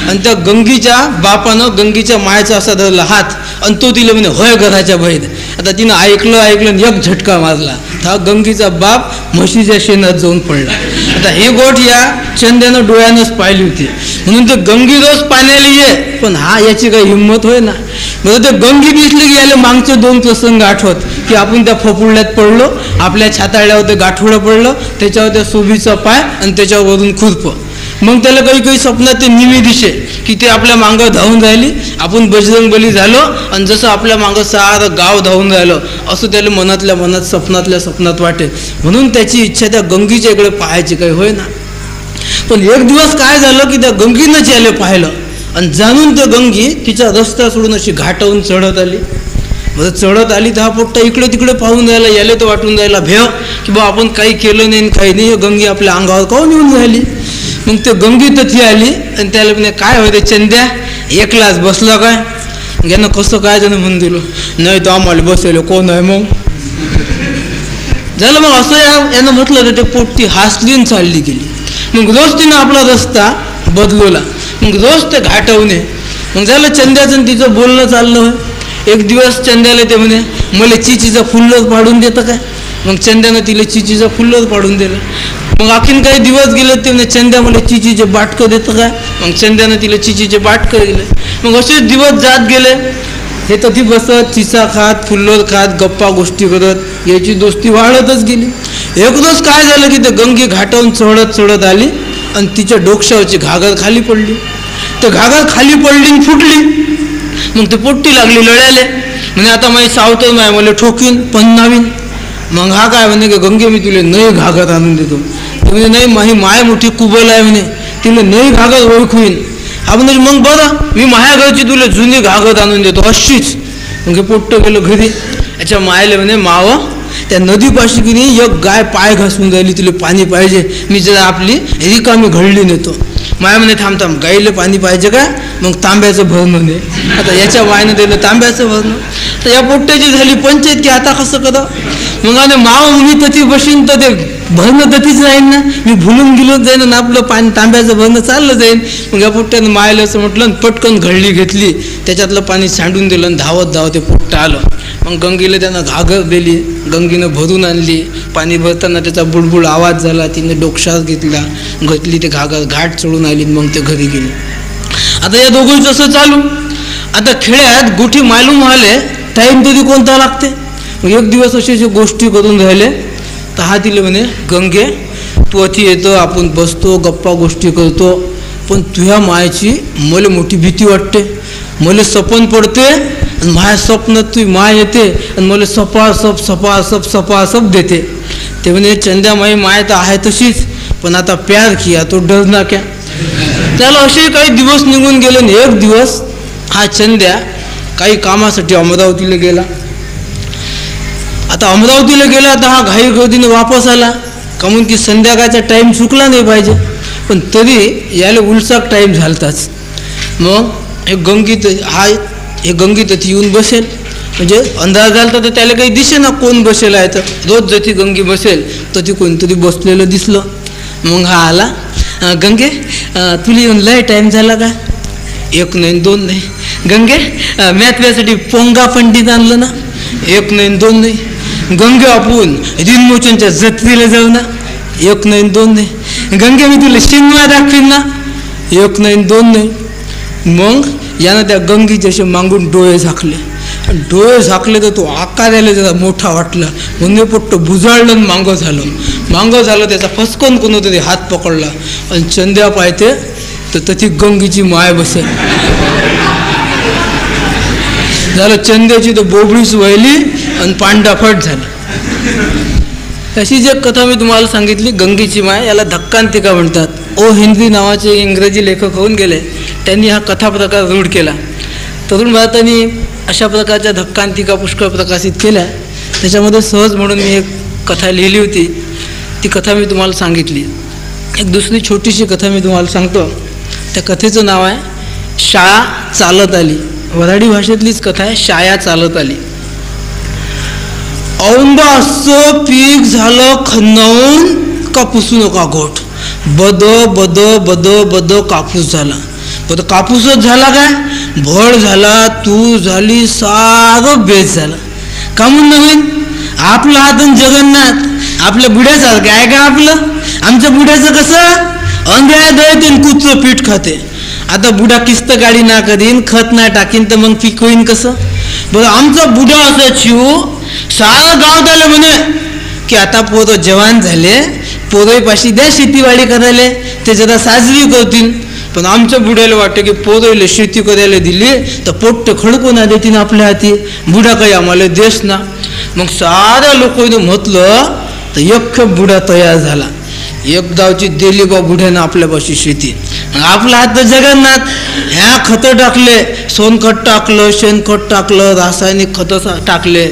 आणि त्या गंगीच्या बापानं गंगीच्या मायचा असा धरला हात आणि तो तिला म्हणे होय घराच्या बाहेर. आता तिनं ऐकलं आणि एक झटका मारला. हा गंगीचा बाप म्हशीच्या शेणात जाऊन पडला. आता हे गोट या चंद्यानं डोळ्यानंच पाहिली होती. म्हणून ते गंगी रोज पाण्याला ये, पण हा याची काही हिंमत होय ना. म्हणजे ते गंगी दिसली की याला मागचे 2 प्रसंग आठवत की आपण त्या फपुळल्यात पडलो, आपल्या छाताळ्यावर ते गाठोडं पडलं, त्याच्यावर त्या सोबीचा पाय आणि त्याच्यावरून खुरपं. मग त्याला काही स्वप्नात ते निमी दिसे की ते आपल्या मागं धावून राहिली, आपण बजरंग बली झालो आणि जसं आपल्या मागं सारं गाव धावून राहिलं असं त्याला मनातल्या मनात स्वप्नात वाटे. म्हणून त्याची इच्छा त्या गंगीच्या इकडे पाहायची काही होय ना. पण एक दिवस काय झालं की त्या गंगीनंच याला पाहिलं आणि जाणून त्या गंगी तिचा रस्ता सोडून अशी घाटावून चढत आली. चढत आली तर हा पोट्टा इकडे तिकडे पाहून राहिला. याला तर वाटून राहिला भेव की बा आपण काही केलं नाही काही नाही, गंगी आपल्या अंगावर काहून येऊन राहिली. मग ते गंगी तथी आली आणि त्याला म्हणे काय होते चंद्या एकलाच बसला काय. यानं कसं काय त्यानं म्हणून दिलं, नाही तर आम्हाला बसवलं कोण आहे. मग झालं. मग असं यानं म्हटलं तर ते पोट्टी हसली आणि चालली गेली. मग रोज तिनं आपला रस्ता बदलवला. मग रोज ते घाटवणे. मग झालं चंद्याचं तिचं बोलणं चाललं. एक दिवस चंद्याला ते म्हणे मला चिचीचा फुल्लच पाडून देतं काय. मग चंद्यानं तिला चिचीचा फुल्लच पाडून दिलं. मग आणखीन काही दिवस गेले ते म्हणे चंद्या मला चिचीचे बाटकं देतं काय. मग चंद्यानं तिला चिचीचे बाटकं दिले. मग असेच दिवस जात गेले. हे तथी बसत चिचा खात फुल्लोर खात गप्पा गोष्टी करत याची दोस्ती वाढतच गेली. एक दिवस काय झालं की ते गंगे घाटावून चढत चढत आली आणि तिच्या डोक्यावरची घागर खाली पडली. तर घागर खाली पडली आणि फुटली. मग ते पोट्टी लागली लढायला. म्हणजे आता माझी सावतर माय मला ठोकीन पन्नावीन. मग हा काय म्हणे की गंगे मी तुला नई घागर आणून देतो. म्हणजे नाही माझी माय मोठी कुबल आहे म्हणे तिला नई घागर ओळखून. हा म्हणजे मग बरं मी माझ्या घरची तुला जुनी घागर आणून देतो अशीच. मग पोट्ट गेलो घरी. याच्या मायला म्हणे माव त्या नदीपाशी की नाही एक गाय पाय घासून राहिली तुला पाणी पाहिजे मी जरा आपली रिकामी घडली नेतो. माया म्हणे थांब थांब गाईला पाणी पाहिजे का. मग तांब्याचं भरणं दे. आता याच्या मायनं दिलं तांब्याचं भरणं. तर या पोट्ट्याची झाली पंचायत की आता कसं करा. मग आणि माव मी तथी बशीन तर ते भरणं तथीच राहील ना. मी भुलून गेलोच जाईन आणि आपलं पाणी तांब्याचं भरणं चाललं जाईन. मग या पोट्ट्यानं मायला असं म्हटलं पटकन घडली घेतली त्याच्यातलं पाणी सांडून दिलं आणि धावत धावत ते पोट्ट आलं. मग गंगेला त्यानं घागर दिली. गंगेनं भरून आणली. पाणी भरताना त्याचा बुडबुड आवाज झाला. तिने डोक्यात घेतली ते घागर घाट चढून आली. मग ते घरी गेली. आता या दोघांचं असं चालू. आता खेड्यात गोठी मालूम व्हाले टाईम तरी कोणता लागते. मग एक दिवस असे गोष्टी करून राहिले तर हा तिला म्हणे गंगे तू अति येतं आपण बसतो गप्पा गोष्टी करतो पण तुझ्या मायची मला मोठी भीती वाटते. मला सपन पडते आणि माझ्या स्वप्नात तुझी माय येते आणि मला सपासप देते. ते म्हणे चंद्या माय तर आहे तशीच पण आता प्यार किया तो डर ना क्या. त्याला असे काही दिवस निघून गेले. आणि एक दिवस हा चंद्या काही कामासाठी अमरावतीला गेला. आता अमरावतीला गेला तर हा घाई गर्दीने वापस आला. कामून की संध्याकाळचा टाईम चुकला नाही पाहिजे पण तरी याला उलसाक टाईम झालताच. मग हे गंगीत येऊन बसेल म्हणजे अंधार झाला तर त्याला काही दिसे ना कोण बसेल आहे. तर रोज जशी गंगी बसेल तर ती कोणतरी बसलेलं दिसलं. मग हा आला गंगे तुला येऊन लय टाईम झाला का. एक नाही दोन नाही. गंगे म्या तुझ्यासाठी पोंगा पंडित आणलं ना. एक नाही दोन नाही. गंगे आपण रिनमोचनच्या जत्रेला जाऊ ना. एक नाही दोन नाही. गंगे मी तुला शिमला दाखवीन ना. एक नाही दोन नाही. मग यानं त्या गंगीचे असे मागून डोळे झाकले. डोळे झाकले तर तो आकार यायला त्याचा मोठा वाटला. म्हणजे पोट्ट बुजाळलं आणि मांगं झालं त्याचा फसकन कोणतरी हात पकडला आणि चंद्या पाहते तर तशी गंगीची माय बसेल. झालं चंद्याची तर बोबडीच वळली आणि पांडाफट झाली. अशी जी कथा मी तुम्हाला सांगितली गंगीची माय याला धक्कांतिका म्हणतात. ओ हेनरी नावाचे इंग्रजी लेखक होऊन गेले. त्यांनी हा कथा प्रकार रूढ केला. तरुण भारताने अशा प्रकारच्या धक्कांतिका पुष्कळ प्रकाशित केल्या. त्याच्यामध्ये सहज म्हणून मी एक कथा लिहिली होती. ती कथा मी तुम्हाला सांगितली. एक दुसरी छोटीशी कथा मी तुम्हाला सांगतो. त्या कथेचं नाव आहे शाळा चालत आली. वऱ्हाडी भाषेतलीच कथा आहे. शाळा चालत आली. औंदा असं पीक झालं खन्नावून का पुसू नका गोठ. बद बद बद बद कापूस झाला. बद कापूसच झाला काय भड झाला तूर झाली सारं बेस झालं. का म्हणून नवीन आपलं हातून जगन्नाथ आपल्या बुड्यासारखं आहे का. आपलं आमच्या बुड्याचं कसं अंध्या दळते कुत्र पीठ खाते. आता बुडा किस्त गाडी ना करीन खत ना टाकीन तर मग पीक होईन कसं. बरं आमचा बुडा असं शिव सारं गाव झालं म्हणे की आता पोरं जवान झाले पोरईपाशी द्या शेतीवाडी करायला ते जरा साजरी करतील. पण आमच्या बुड्याला वाटतं की पोरईला शेती करायला दिली तर पोट्ट खडकून देतील आपल्या हाती. बुडा काही आम्हाला देस ना. मग साऱ्या लोकांनी म्हटलं तर एक बुडा तयार झाला. एक गावची दिली बा बुड्यानं आपल्यापाशी शेती. आपला हात तर जगन्नाथ. ह्या खतं टाकले सोनखत टाकलं शेणखत टाकलं रासायनिक खतं टाकले.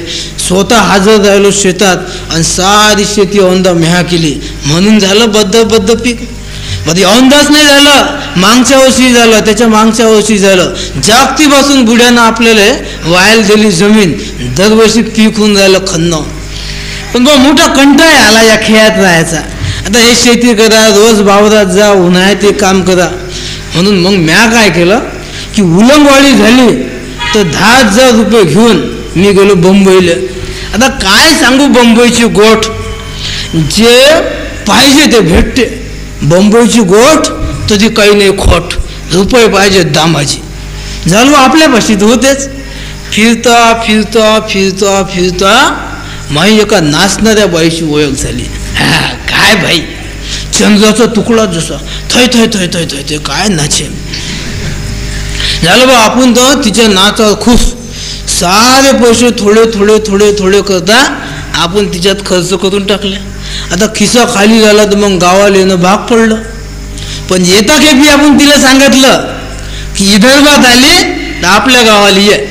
स्वतः हजर राहिलो शेतात आणि सारी शेती औंदा मेहा केली. म्हणून झालं बद्ध पीक. मध्ये औंदाच नाही झालं मागच्या वर्षी झालं त्याच्या मागच्या वर्षी झालं. जागतीपासून बुड्यानं आपल्याला वायल दिली जमीन दरवर्षी पीक होऊन राहिलं खन्न. पण बा मोठा कंटाळा आला या खेळात राहायचा. आता हे शेती करा, रोज वावरात जा, उन्हाळ्यात ते काम करा. म्हणून मग म्या काय केलं की उलंगवाळी झाली तर 10,000 रुपये घेऊन मी गेलो बंबईला. आता काय सांगू, बंबईची गोठ जे पाहिजे ते भेटते. बंबईची गोठ तर ती काही नाही खोट, रुपये पाहिजे दामाची. झालो आपल्यापाशी तर होतेच. फिरता फिरता फिरता फिरता माही एका नाचणाऱ्या बाईची ओळख झाली. काय बाई, चंद्राचा तुकडा जसा थय थय थय थय थय थय काय नाचे. झालं बा आपण तर तिच्या नाचावर खुश. सारे पैसे थोडे थोडे थोडे थोडे करता आपण तिच्यात खर्च करून टाकले. आता खिसा खाली झाला तर मग गावाला येणं भाग पडलं. पण येता खेपी आपण तिला सांगितलं की विदर्भात आले तर आपल्या गावाला ये.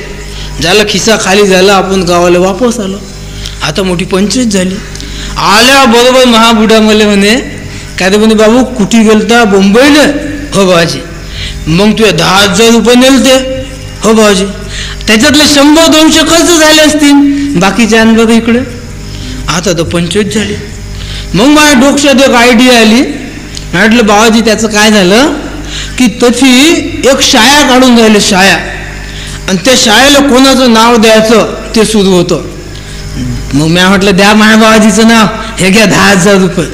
झालं, खिसा खाली झाला, आपण गावाला वापस आलो. आता मोठी पंचायत झाली. आल्याबरोबर महाबुडा मला म्हणे, काय ते म्हणे, बाबू कुठे गेलता? मुंबईला. हो बाबाजी. मग तुझे 10,000 रुपये नेलते? हो बाबाजी. त्याच्यातले 100-200 खर्च झाले असतील, बाकीचे आण बघा इकडे. आता तर पंचायत झाली. मग माझ्या डोक्यात एक आयडिया आली. म्हटलं बाबाजी त्याचं काय झालं की तशी एक शाळा काढून राहिले, शाळा. आणि त्या शाळेला कोणाचं नाव द्यायचं ते सुरू होतं. मग म्या म्हटलं द्या माझ्या बाबाजीचं नाव, हे घ्या 10,000 रुपये.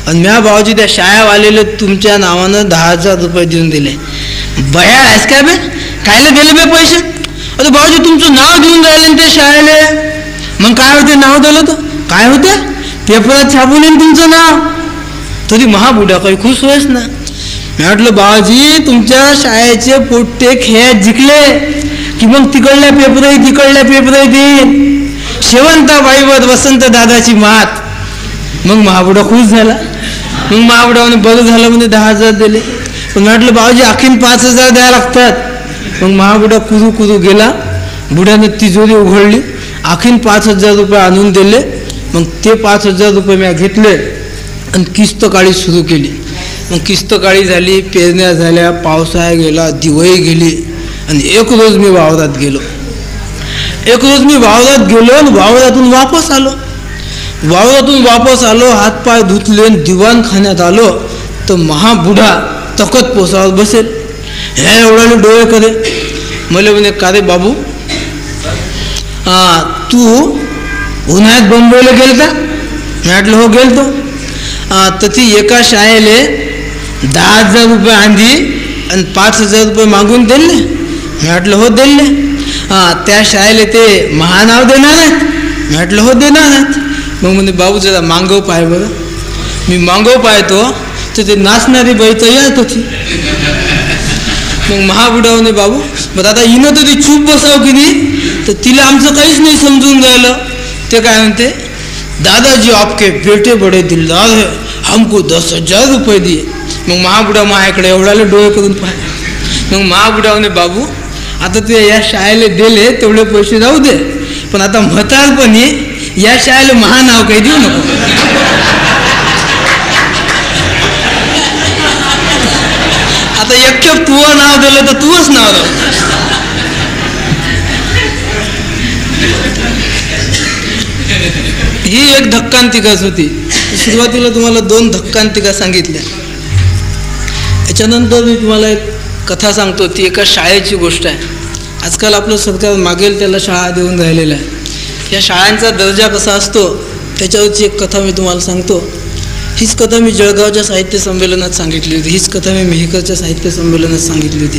आणि म्या बाबाजी त्या शाळावालेले तुमच्या नावानं 10,000 रुपये देऊन दिले. बया आहेस काय बे, कायला दिले बे पैसे? अरे बाबाजी तुमचं नाव देऊन राहिले ते शाळेला. मग काय होते नाव दिलं तर काय होते, पेपरात छापून येईन तुमचं नाव. तरी महाबुड्या काही खुश होईस ना. मी म्हटलं बाबाजी तुमच्या शाळेचे पोट्टे खेळात जिंकले की मग तिकडल्या पेपरही देईन. शेवंताबाईवर वसंत दादाची मात. मग महाबुडा खुश झाला. मग महाबुडाने बरं झालं म्हणजे 10,000 दिले. पण म्हटलं बाबाजी आणखीन 5,000 द्यायला लागतात. मग महाबुडा कुरू कुरू गेला. बुड्याने तिजोरी उघडली, आणखीन 5,000 रुपये आणून दिले. मग ते 5,000 रुपये मी घेतले आणि किस्त काळी सुरू केली. मग किस्त काळी झाली, पेरण्या झाल्या, पावसाळा गेला, दिवाळी गेली. आणि एक रोज मी वावरात गेलो. आणि वावरातून वापस आलो. हातपाय धुतले, दिवाणखान्यात आलो तर महाबुढा तखत पोसावर बसेल. ह्या एवढ्याने डोळे करे. मला म्हणे का रे बाबू, तू उन्हाळ्यात बंबईला गेलता? मी म्हटलं हो गेलतो. तर ती एका शाळेले 10,000 रुपये आंधी आणि 5,000 रुपये मागून दिले. मी म्हटलं हो दिले. त्या शाळेला ते महानाव देणार आहेत? मी म्हटलं हो देणार आहेत. मग म्हणजे बाबू जरा मागव पाय बरं. मी मागव पाहतो तर ते नाचणारी बाई तयार होती. मग महाबुडावने बाबू मग आता हिनं तर ती चूप बसाव की नाही, तर तिला आमचं काहीच नाही समजून राहिलं. ते काय म्हणते, दादाजी आपके बेटे बडे दिलदार है, हमको 10,000 रुपये दिए. मग महाबुडा माझ्याकडे एवढ्याला डोळे करून पाहिजे. मग महाबुडावने बाबू आता ते या शाळेला दिले तेवढे पैसे जाऊ दे, पण आता म्हातारपणी या शाळेला महानाव काही देऊ नको. आता एक तुझं नाव दिलं तर तूच नाव राहू. ही एक धक्कांतिकाच होती. सुरुवातीला तुम्हाला 2 धक्कांतिका सांगितल्या. याच्यानंतर मी तुम्हाला एक कथा सांगतो. ती एका शाळेची गोष्ट आहे. आजकाल आपलं सरकार मागेल त्याला शाळा देऊन राहिलेलं आहे. या शाळांचा दर्जा कसा असतो त्याच्यावरची एक कथा मी तुम्हाला सांगतो. हीच कथा मी जळगावच्या साहित्य संमेलनात सांगितली होती. हीच कथा मी मेहकरच्या साहित्य संमेलनात सांगितली होती.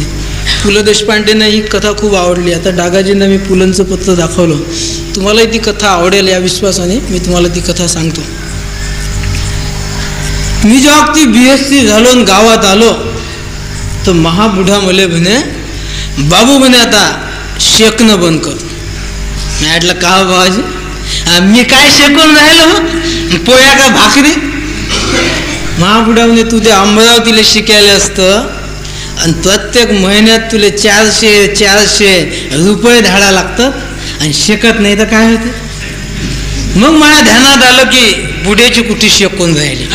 पु ल देशपांडेंना ही कथा खूप आवडली. आता डागाजींना मी पुलंचं पत्र दाखवलं. तुम्हालाही ती कथा आवडेल या विश्वासाने मी तुम्हाला ती कथा सांगतो. मी जेव्हा ती BSc झालो आणि गावात आलो तर महाबुढा मले म्हणे, बाबू म्हणे आता शेकणं बंद कर. मी म्हटलं का बाबाजी, मी काय शेकून राहिलो, पोया का भाकरी? महाबुढा म्हणे तू ते अमरावतीला शिकायला असतं आणि प्रत्येक महिन्यात तुला 400 रुपये धाडा लागतात आणि शेकत नाही तर काय होते? मग माझ्या ध्यानात आलं की बुड्याची कुठे शेकून राहिली.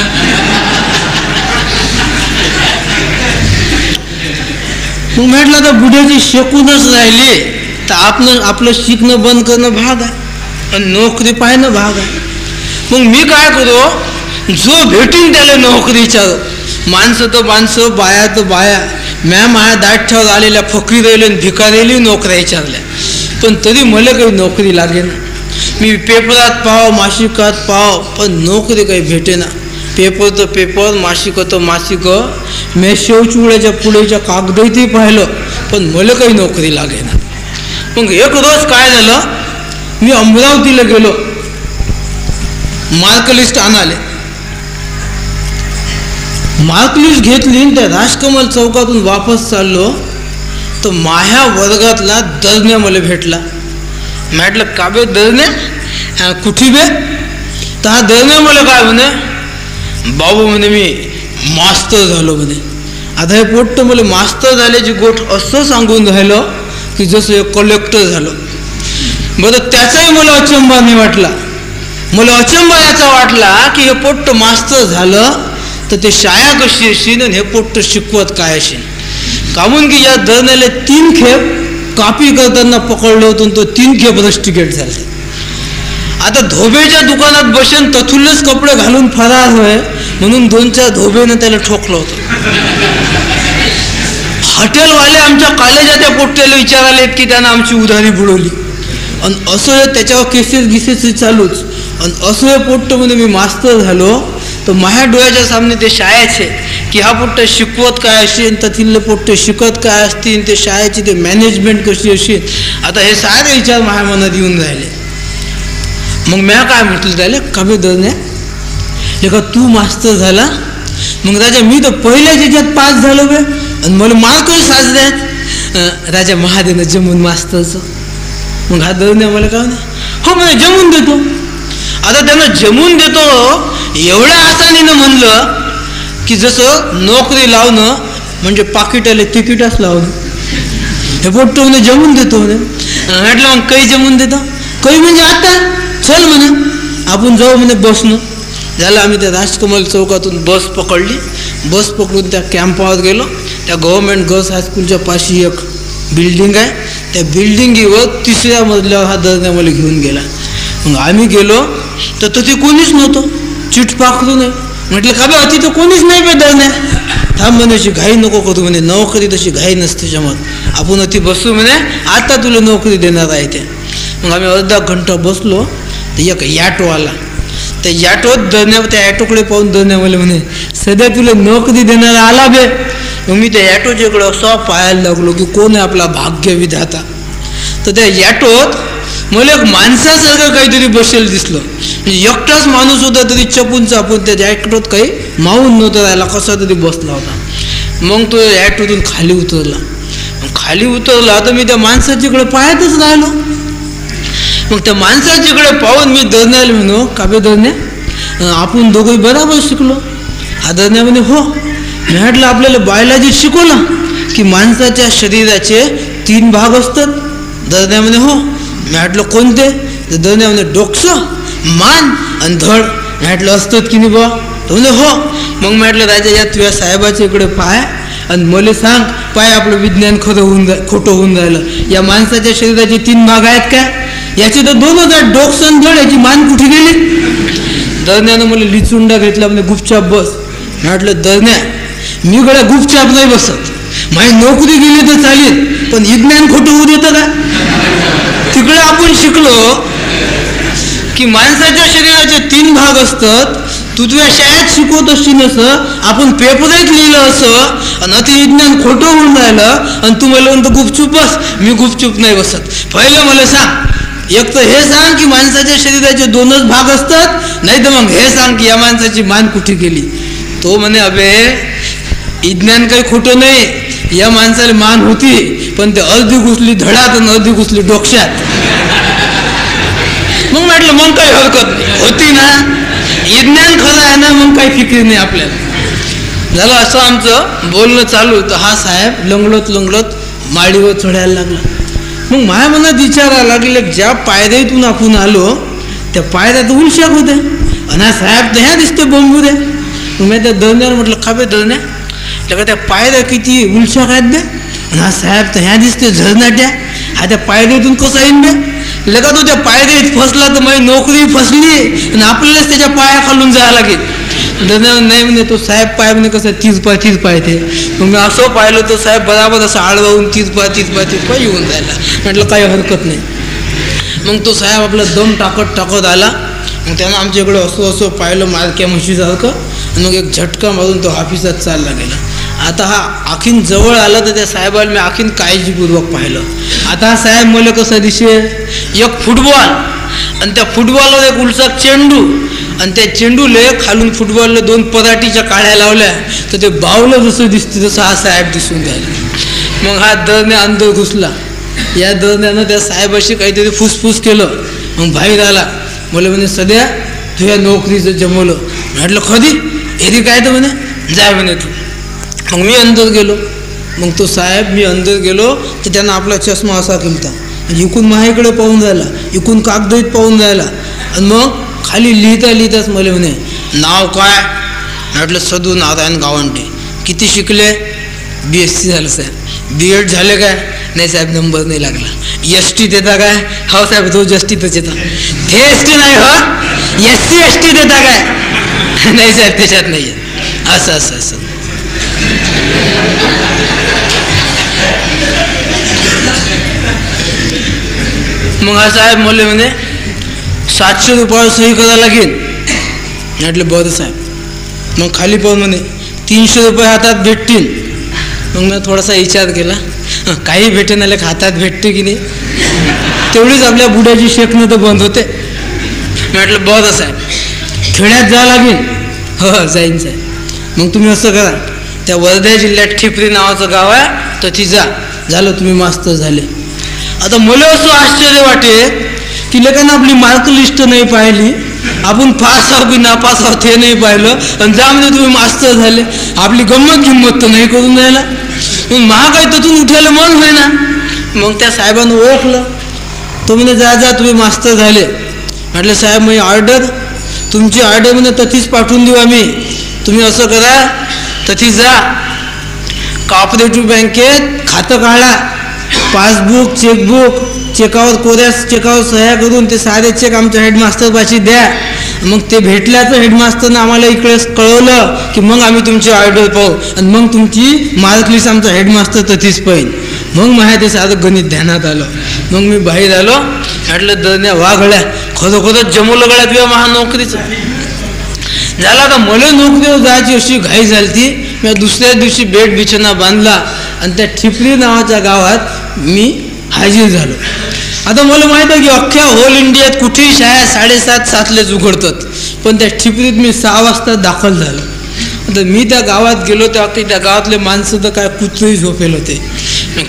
मग म्हटलं तर बुड्याची शेकूनच राहिली तर आपलं शिकणं बंद करणं भाग आहे आणि नोकरी पाहणं भाग आहे. मग मी काय करू, जो भेटीन त्याला नोकरी विचारू. माणसं तर माणसं, बाया तर बाया. म्या माझ्या दाठ्यावर आलेल्या फकीर राहिले भिकारेली नोकऱ्या विचारल्या, पण तरी मला काही नोकरी लागेल. मी पेपरात पाहाव, मासिकात पाहाव, पण नोकरी काही भेटेना. पेपर तर पेपर, मासिक तर मासिक. मी शेवचिवड्याच्या पुढेच्या कागदही पाहिलं, पण मला काही नोकरी लागेना. मग एक रोज काय झालं, मी अमरावतीला गेलो मार्कलिस्ट आणाले. मार्कलिस्ट घेतली, त्या राजकमल चौकातून वापस चाललो तर माझ्या वर्गातला दर्ण्या मला भेटला. म्हटलं का बे दर्ण्या, कुठे बे? तर हा दर्ण्या मला काय म्हणे, बाबू म्हणे मी मास्तर झालो म्हणे. आता हे पोट्ट मला मास्तर झाल्याची गोष्ट असं सांगून राहिलं की जसं एक कलेक्टर झालं. बरं, त्याचाही मला अचंबा नाही वाटला. मला अचंबा याचा वाटला की हे पोट्ट मास्तर झालं तर ते शाळा कशी असेल आणि हे पोट्ट शिकवत काय असेल. कामून की या दर्ण्याला 3 खेप कापी करताना पकडलं होतं, तो 3 खेप रस्टिकेट झालं. आता धोबेच्या दुकानात बसेन तथुल्लच कपडे घालून फरार होय म्हणून 2-4 धोबेनं त्याला ठोकलं होतं. हॉटेलवाले आमच्या कॉलेजाच्या पोट्ट्याला विचाराले की त्यानं आमची उधारी बुडवली. आणि असं त्याच्यावर केसेस गिसेस चालूच. आणि असं हे पोट्टमध्ये मी मास्तर झालो तर माझ्या डोळ्याच्या सामने ते शाळेचे की हा पोट्ट शिकवत काय असेल, तथिल्ले पोट्टे शिकत काय असतील, ते शाळेची ते मॅनेजमेंट कशी असेल. आता हे सारे विचार माझ्या मनात येऊन राहिले. मग म्या काय म्हटलं त्याला, कमी दरण्या एका तू मास्तर झाला, मग राजा मी तर पहिल्याच ह्याच्यात पास झालो बे आणि मला मार्कही साजऱ्यात. राजा महादेवनं जमून मास्तरचं. मग हा दरण्या मला काय ना, हो मला जमून देतो. आता त्यानं जमून देतो एवढ्या आसानीनं म्हणलं की जसं नोकरी लावणं म्हणजे पाकिटाला तिकीटच लावणं. हे पोट्ट म्हणे जमून देतो म्हणे. म्हटलं मग काही जमून देतो, काही म्हणजे आता चल म्हणे आपण जाऊ म्हणे बसणं. झालं, आम्ही त्या राजकमल चौकातून बस पकडली. बस पकडून त्या कॅम्पावर गेलो. त्या गव्हर्नमेंट गर्ल्स हायस्कूलच्या पाशी एक बिल्डिंग आहे, त्या बिल्डिंगीवर 3ऱ्या मजल्यावर हा दरण्या मला घेऊन गेला. मग आम्ही गेलो तर तिथे कोणीच नव्हतं, चिट पाखरू नाही. म्हटलं का बा तिथं कोणीच नाही बे दरण्या. थांब म्हणे, अशी घाई नको करू म्हणे, नोकरी तशी घाई नसते जमत, आपण अति बसू म्हणे, आता तुला नोकरी देणार आहे ते. मग आम्ही अर्धा घंटा बसलो तर एक ॲटो आला. त्या ॲटोत दरण्या, त्या ॲटोकडे पाहून दरण्या मला म्हणे सध्या तुला नोकरी देणारा आला बे. मग मी त्या ॲटोच्या इकडं असं पाहायला लागलो की कोण आहे आपला भाग्य विधाता. तर त्या ॲटोत मला एक माणसासारखं काहीतरी बसेल दिसलं. म्हणजे एकटाच माणूस होता तरी चपून चापून त्या ॲटोत काही मावून नव्हतं राहिला, कसा तरी बसला होता. मग तो ॲटोतून खाली उतरला. खाली उतरला तर मी त्या माणसाच्याकडे पाहतच राहिलो. मग त्या माणसाच्याकडे पाहून मी दरण्याला म्हणू, का बे दरण्या आपण दोघंही बरोबर शिकलो. हा दरण्या म्हणे हो. मी म्हटलं आपल्याला बायोलॉजी शिकवलं की माणसाच्या शरीराचे 3 भाग असतात. दरण्या म्हणे हो. मी म्हटलं कोणते? तर दरण्या म्हणे डोकं, मान आणि धड. मी म्हटलं असतात की नाही बा? तर म्हणे हो. मग म्हटलं राजा या तुझ्या साहेबाच्या इकडे पाय आणि मला सांग, पाय आपलं विज्ञान खोटं होऊन राहिलं. या माणसाच्या शरीराचे 3 भाग आहेत का? याचे तर 2च आहेत, डोकं आणि धड. याची मान कुठे गेली? दरण्यानं मला लिचुंडा घेतला म्हणजे गुपचाप बस. म्हटलं दरण्या मी गड्या गुपचाप नाही बसत, माझी नोकरी गेली तर चालेल, पण विज्ञान खोटं होऊ देतं का? तिकडे आपण शिकलो की माणसाच्या शरीराचे 3 भाग असतात. तू तुझ्या शाळेत शिकवत असती नसं, आपण पेपरात लिहिलं असं आणि अति विज्ञान खोटं होऊन राहिलं आणि तू मला म्हणतो गुपचूप बस. मी गुपचूप नाही बसत. पहिलं मला सांग, एक तर हे सांग की माणसाच्या शरीराचे 2च भाग असतात, नाही तर मग हे सांग की या माणसाची मान कुठे गेली. तो म्हणे अबे विज्ञान काही खोटं नाही, या माणसाला मान होती पण ते अर्धी घुसली धडात आणि अर्धी घुसली डोक्यात. मग म्हटलं मग काही हरकत नाही, होती ना, विज्ञान खरं आहे ना, मग काही फिकीर नाही आपल्याला. झालं असं आमचं बोलणं चालू. तर हा साहेब लंगलत लंगलत माडीवर चढायला लागला. मग माझ्या मनात विचारायला लागले, ज्या पायऱ्यातून आपण आलो त्या पायऱ्यात उलशाक होत्या आणि हा साहेब तर ह्या दिसते बोंबू द्या. मग मी त्या दरण्यावर म्हटलं का बे दरण्या, का त्या पायऱ्या किती उलशाक आहेत बे आणि हा साहेब तर ह्या दिसते झरनाट्या, हा त्या पायऱ्यातून कसा येईन बे. लगा तो त्या पायरीत फसला तर माझी नोकरी फसली आणि आपल्यालाच त्याच्या पाया खालून जायला लागेल. नाही म्हणे तो साहेब पाय म्हणे कसं तीच पाय ते. मग मी असं पाहिलं तर साहेब बराबर असं आडवाहून तीच पाय येऊन जायला. म्हटलं काही हरकत नाही. मग तो साहेब आपला दम टाकत आला. मग त्यानं आमच्या इकडे असं पाहिलं मारक्या म्हशीसारखं आणि मग एक झटका मारून तो ऑफिसात चालला गेला. आता हा आखीन जवळ आला तर त्या साहेबाला मी आखीन काळजीपूर्वक पाहिलं. आता हा साहेब मला कसा दिसे, एक फुटबॉल आणि त्या फुटबॉलवर एक उलचा चेंडू आणि त्या चेंडूले खालून फुटबॉलला 2 पराठीच्या काळ्या लावल्या तर ते बावलं जसं दिसते तसं हा साहेब दिसून राहिला. मग हा दरने अंदर घुसला. या दरण्यानं त्या साहेबाशी काहीतरी फुसफुस केलं. मग बाहेर आला. मला म्हणे सध्या तुझ्या नोकरीचं जमवलं. म्हटलं कधी एरी काय तर म्हणे जाय म्हणे तू. मग मी अंदर गेलो. मग तो साहेब मी अंदर गेलो तर त्यानं आपला चष्मा असा केलता. इकून माझ्याकडे पाहून जायला, इकून कागदीत पाहून जायला आणि मग खाली लिहिताच मला म्हणे नाव काय. म्हटलं सदू नारायण गावंडे. किती शिकले. BSc झालं साहेब. B.Ed झाले काय. नाही साहेब नंबर नाही लागला. ST देता काय. हो साहेब रोज STच येतात. हे ST नाही हो SC देता काय. नाही साहेब त्याच्यात नाही आहे. असं मग हा साहेब मला म्हणे 700 रुपयावर सही करायला लागेल. म्हटलं बरं साहेब. मग खाली पाहून म्हणे 300 रुपये हातात भेटतील. मग मी थोडासा विचार केला काही भेटेन आले हातात भेटते की नाही. तेवढीच आपल्या बुड्याची शेकणं तर बंद होते. म्हटलं बरं साहेब खेड्यात जावं लागेल. हो जाईन साहेब. मग तुम्ही असं करा त्या वर्धा जिल्ह्यात ठिपरी नावाचं गाव आहे तर ती झालं तुम्ही मास्तर झाले. आता मला असं आश्चर्य वाटे की लेकांना आपली मार्क लिस्ट नाही पाहिली, आपण पास आहो की नापास आहोत हे नाही पाहिलं आणि ज्यामध्ये तुम्ही मास्तर झाले. आपली गंमत तर नाही करून राहिला. मग महागाई तिथून उठायला मन होईना. मग त्या साहेबांना ओळखलं. तो म्हणे जा तुम्ही मास्तर झाले. म्हटलं साहेब मी ऑर्डर तुमची ऑर्डर म्हणे तथीच पाठवून देऊ आम्ही. तुम्ही असं करा तथी जा कॉपरेटिव्ह बँकेत खातं काढा. पासबुक चेकबुक चेकावर सह्या करून ते सारे चेक आमच्या हेडमास्टरपाशी द्या. मग ते भेटल्याचं हेडमास्टरनं आम्हाला इकडे कळवलं की मग आम्ही तुमची ऑर्डर पाहू आणि मग तुमची मार्क लिस्ट आमचा हेडमास्टर तथीच पाहिजे. मग माझ्या ते सारं गणित ध्यानात आलं. मग मी बाहेर आलो. म्हटलं दरण्या वा गळ्या खरोखरच जमवलं गळ्या तुझ्या महानोकरीचं झाला. का मला नोकरीवर जायची अशी घाई झाली ती. मी दुसऱ्या दिवशी बेड बिछाना बांधला आणि त्या ठिपरी नावाच्या गावात मी हाजीर झालो. आता मला माहीत आहे की अख्ख्या होल इंडियात कुठेही शाळा 7:30-7लाच उघडतात पण त्या ठिपरीत मी 6 वाजता दाखल झालो. आता मी त्या गावात गेलो तेव्हा त्या गावातले माणसं तर काय कुत्रेही झोपेल होते.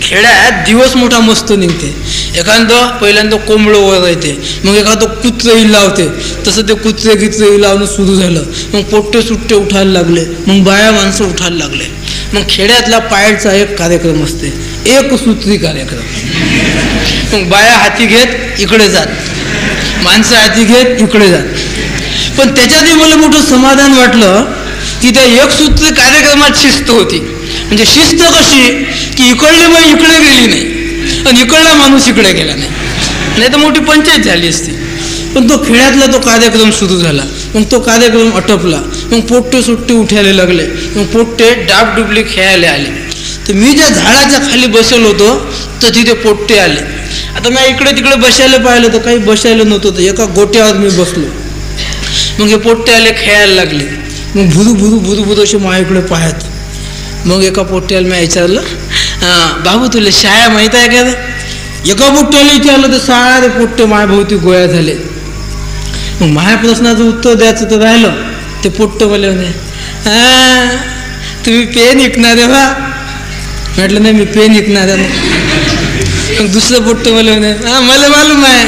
खेड्यात दिवस मोठा मस्त निघते. एखादं पहिल्यांदा कोंबडं वर येते मग एखादं कुत्रही लावते. तसं ते कुत्रे लावणं सुरू झालं. मग पोट्टे सुट्टे उठायला लागले. मग बाया माणसं उठायला लागले. मग खेड्यातला पायटचा एक कार्यक्रम असते एकसूत्री कार्यक्रम. मग बाया हाती घेत इकडे जात, माणसं हाती घेत इकडे जात. पण त्याच्यातही मला मोठं समाधान वाटलं की त्या एकसूत्री कार्यक्रमात शिस्त होती. म्हणजे शिस्त कशी की इकडली बाई इकडे गेली नाही आणि इकडला माणूस इकडे गेला नाही तर मोठी पंचायत झाली असती. पण तो खेड्यातला तो कार्यक्रम सुरू झाला. मग तो कार्यक्रम आटोपला. मग पोट्टे सुट्टे उठायला लागले. मग पोट्टे डाबडुबली खेळायला आले. तर मी ज्या झाडाच्या खाली बसलो होतो तर तिथे पोट्टे आले. आता मी इकडे तिकडे बसायला पाहिलं तर काही बसायला नव्हतं. तर एका गोट्यावर मी बसलो. मग हे पोट्टे आले खेळायला लागले. मग भुरू असे माझ्याकडे पाहत. मग एका पोट्ट्याला मी विचारलं बाबू तुला शाळा माहीत आहे का. एका पोट्ट्याला विचारलं तर सारे पोट्टे माझ्याभोवती गोळ्या झाले. मग माझ्या प्रश्नाचं उत्तर द्यायचं तर राहिलं. ते पोट्ट मला म्हणे तुम्ही पेन विकणार आहे बा. म्हटलं नाही मी पेन विकणार आहे. मग दुसरं पोट्ट मला म्हणे मला मालूम आहे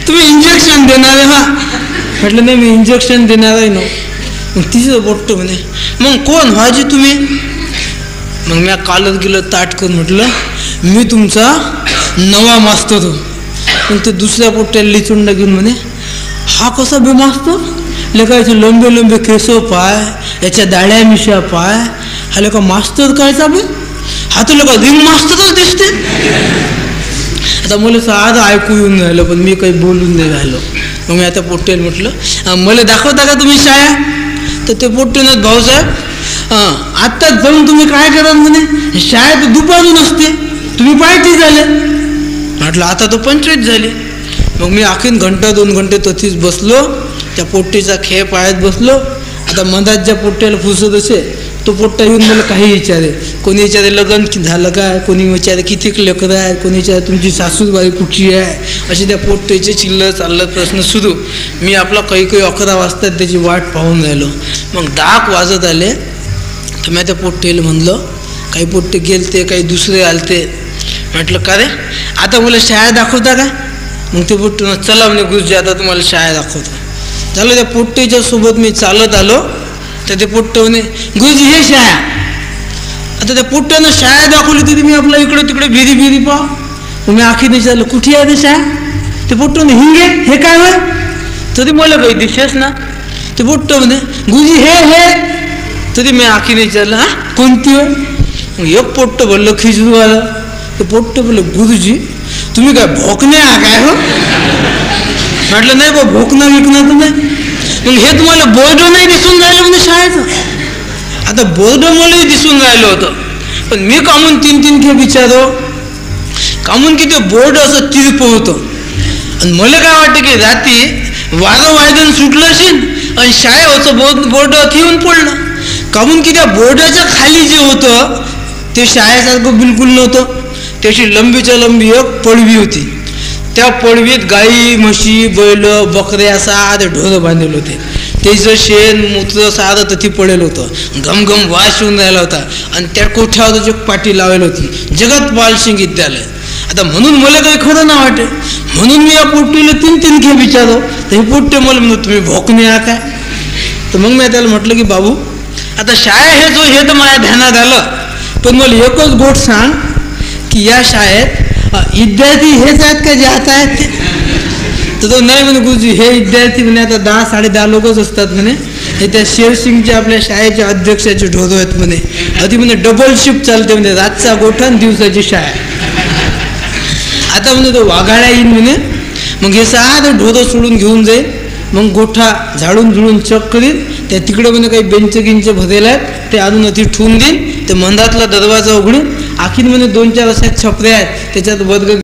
तुम्ही इंजेक्शन देणार आहे बा. म्हटलं नाही मी इंजेक्शन देणार आहे ना. मग तिसरं पोट्ट म्हणे मग कोण व्हायची तुम्ही. मग मी कालच गेलो ताट करून म्हटलं मी तुमचा नवा मास्तर हो. मग ते दुसऱ्या पोट्ट्याला लिचुंडा घेऊन म्हणे हा कसा बे मास्तर लेका याचे लंबे केस पाय याच्या दाड्या मिशा पाय हा लेका मास्तर कायचा बे. हा तर लेका रिंग मास्तरच दिसते. आता मला साधं ऐकू येऊन राहिलं, पण मी काही बोलून नाही राहिलो. मग मी आता पोट्टेल म्हटलं, मला दाखवता का तुम्ही शाळा? तर ते पोट्टेनाथ भाऊसाहेब, आत्ताच जाऊन तुम्ही काय कराल म्हणे, शाळा तर दुपारून असते, तुम्ही पार्टी झाले. म्हटलं आता तो 25 झाले. मग मी आखीन घंटा 2 घंटे तशीच बसलो, त्या पोट्टीचा खेळ पाळत बसलो. आता मधात ज्या पोट्ट्याला फुसत असे तो पोट्टा येऊन मला काही विचारे, कोणी विचारे लग्न झालं काय, कोणी विचारे किती लेकरं आहे, कोणी विचारे तुमची सासूबाई कुठची आहे, असे त्या पोट्ट्याचे चिल्लर चाललं प्रश्न सुरू. मी आपला काही 11 वाजता त्याची वाट पाहून राहिलो. मग 10 वाजत आले तर मी त्या पोट्टेला म्हणलं, काही पोट्टे गेलते काही दुसरे आलते. म्हटलं का रे आता मला शाळा दाखवता का? मग ते पोट्टे चला म्हणे गुरुजी आता तुम्हाला शाळा दाखवतो. झालं त्या पोट्टेच्या सोबत मी चालत आलो तर ते पोट्टे म्हणे गुरुजी हे शाळा. आता त्या पोट्ट्यानं शाळा दाखवली तरी मी आपला इकडे तिकडे भिरी पाह. मग मी आखीने विचारलं कुठे आहे ते शाळा? ते पोट्टे म्हणे हिंगे हे काय होय? तरी मला काही दिसेच ना. ते पोट्टे म्हणे गुरुजी हे तरी मी आखीने विचारलं हा कोणती होय? मग एक पोट्ट बोललं खिचडू आलं. ते पोट्ट बोललं गुरुजी तुम्ही काय भोकणे काय हो? म्हटलं नाही बा भोकणं विकणं तर नाही. मग हे तुम्हाला बोर्ड नाही दिसून राहिलं म्हणजे शाळेचं? आता बोर्ड मलाही दिसून राहिलं होतं, पण मी कामून 3 खेप विचारो कामून की ते बोर्ड असं तिरप होतं. आणि मला काय वाटतं की रात्री वारं वायदन सुटलं असेल आणि शाळेवरचं बोर्ड येऊन पडलं. कामून की त्या बोर्डाच्या खाली जे होतं ते शाळेसारखं बिलकुल नव्हतं. त्याची लंबीच्या लंबी एक पडवी होती. त्या पडवीत गाई म्हशी बैल बकऱ्या साधे ढोरं बांधलेले होते. त्याचं शेण मूत्र साधं तथी पडेल होतं. घमघम वास येऊन राहिला होता. आणि त्या कोठ्यावर एक पाटी लावलेली होती जगतपाल सिंग विद्यालय. आता म्हणून मला काही खरं ना वाटे, म्हणून मी या पोट्टीला 3 खेप विचारलो. तर हे पोट्टे मला म्हणून तुम्ही भोकणे आ काय? तर मग मी त्याला म्हटलं की बाबू आता शाळा हे तर माझ्या ध्यानात आलं, पण मला एकच गोष्ट सांग की या शाळेत विद्यार्थी हेच आहेत का जे आता आहेत ते? तर तो नाही म्हणे गुरुजी हे विद्यार्थी म्हणे आता 10-10.5 लोकच असतात म्हणे. हे त्या शेरसिंगच्या आपल्या शाळेच्या अध्यक्षाचे ढोरो आहेत म्हणे. आधी म्हणे डबल शिफ्ट चालते म्हणजे रातचा गोठा आणि दिवसाची शाळा. आता म्हणे तो वाघाड्या येईन म्हणे. मग हे साधं ढोरं सोडून घेऊन जाईल. मग गोठा झाडून झुडून चक करीन. त्या तिकडे म्हणे काही बेंच भरलेले आहेत ते आणून ती ठेवून देईन. ते मंदातला दरवाजा उघडून आखीन म्हणे 2-4 अशा छपऱ्या आहेत त्याच्यात वर्ग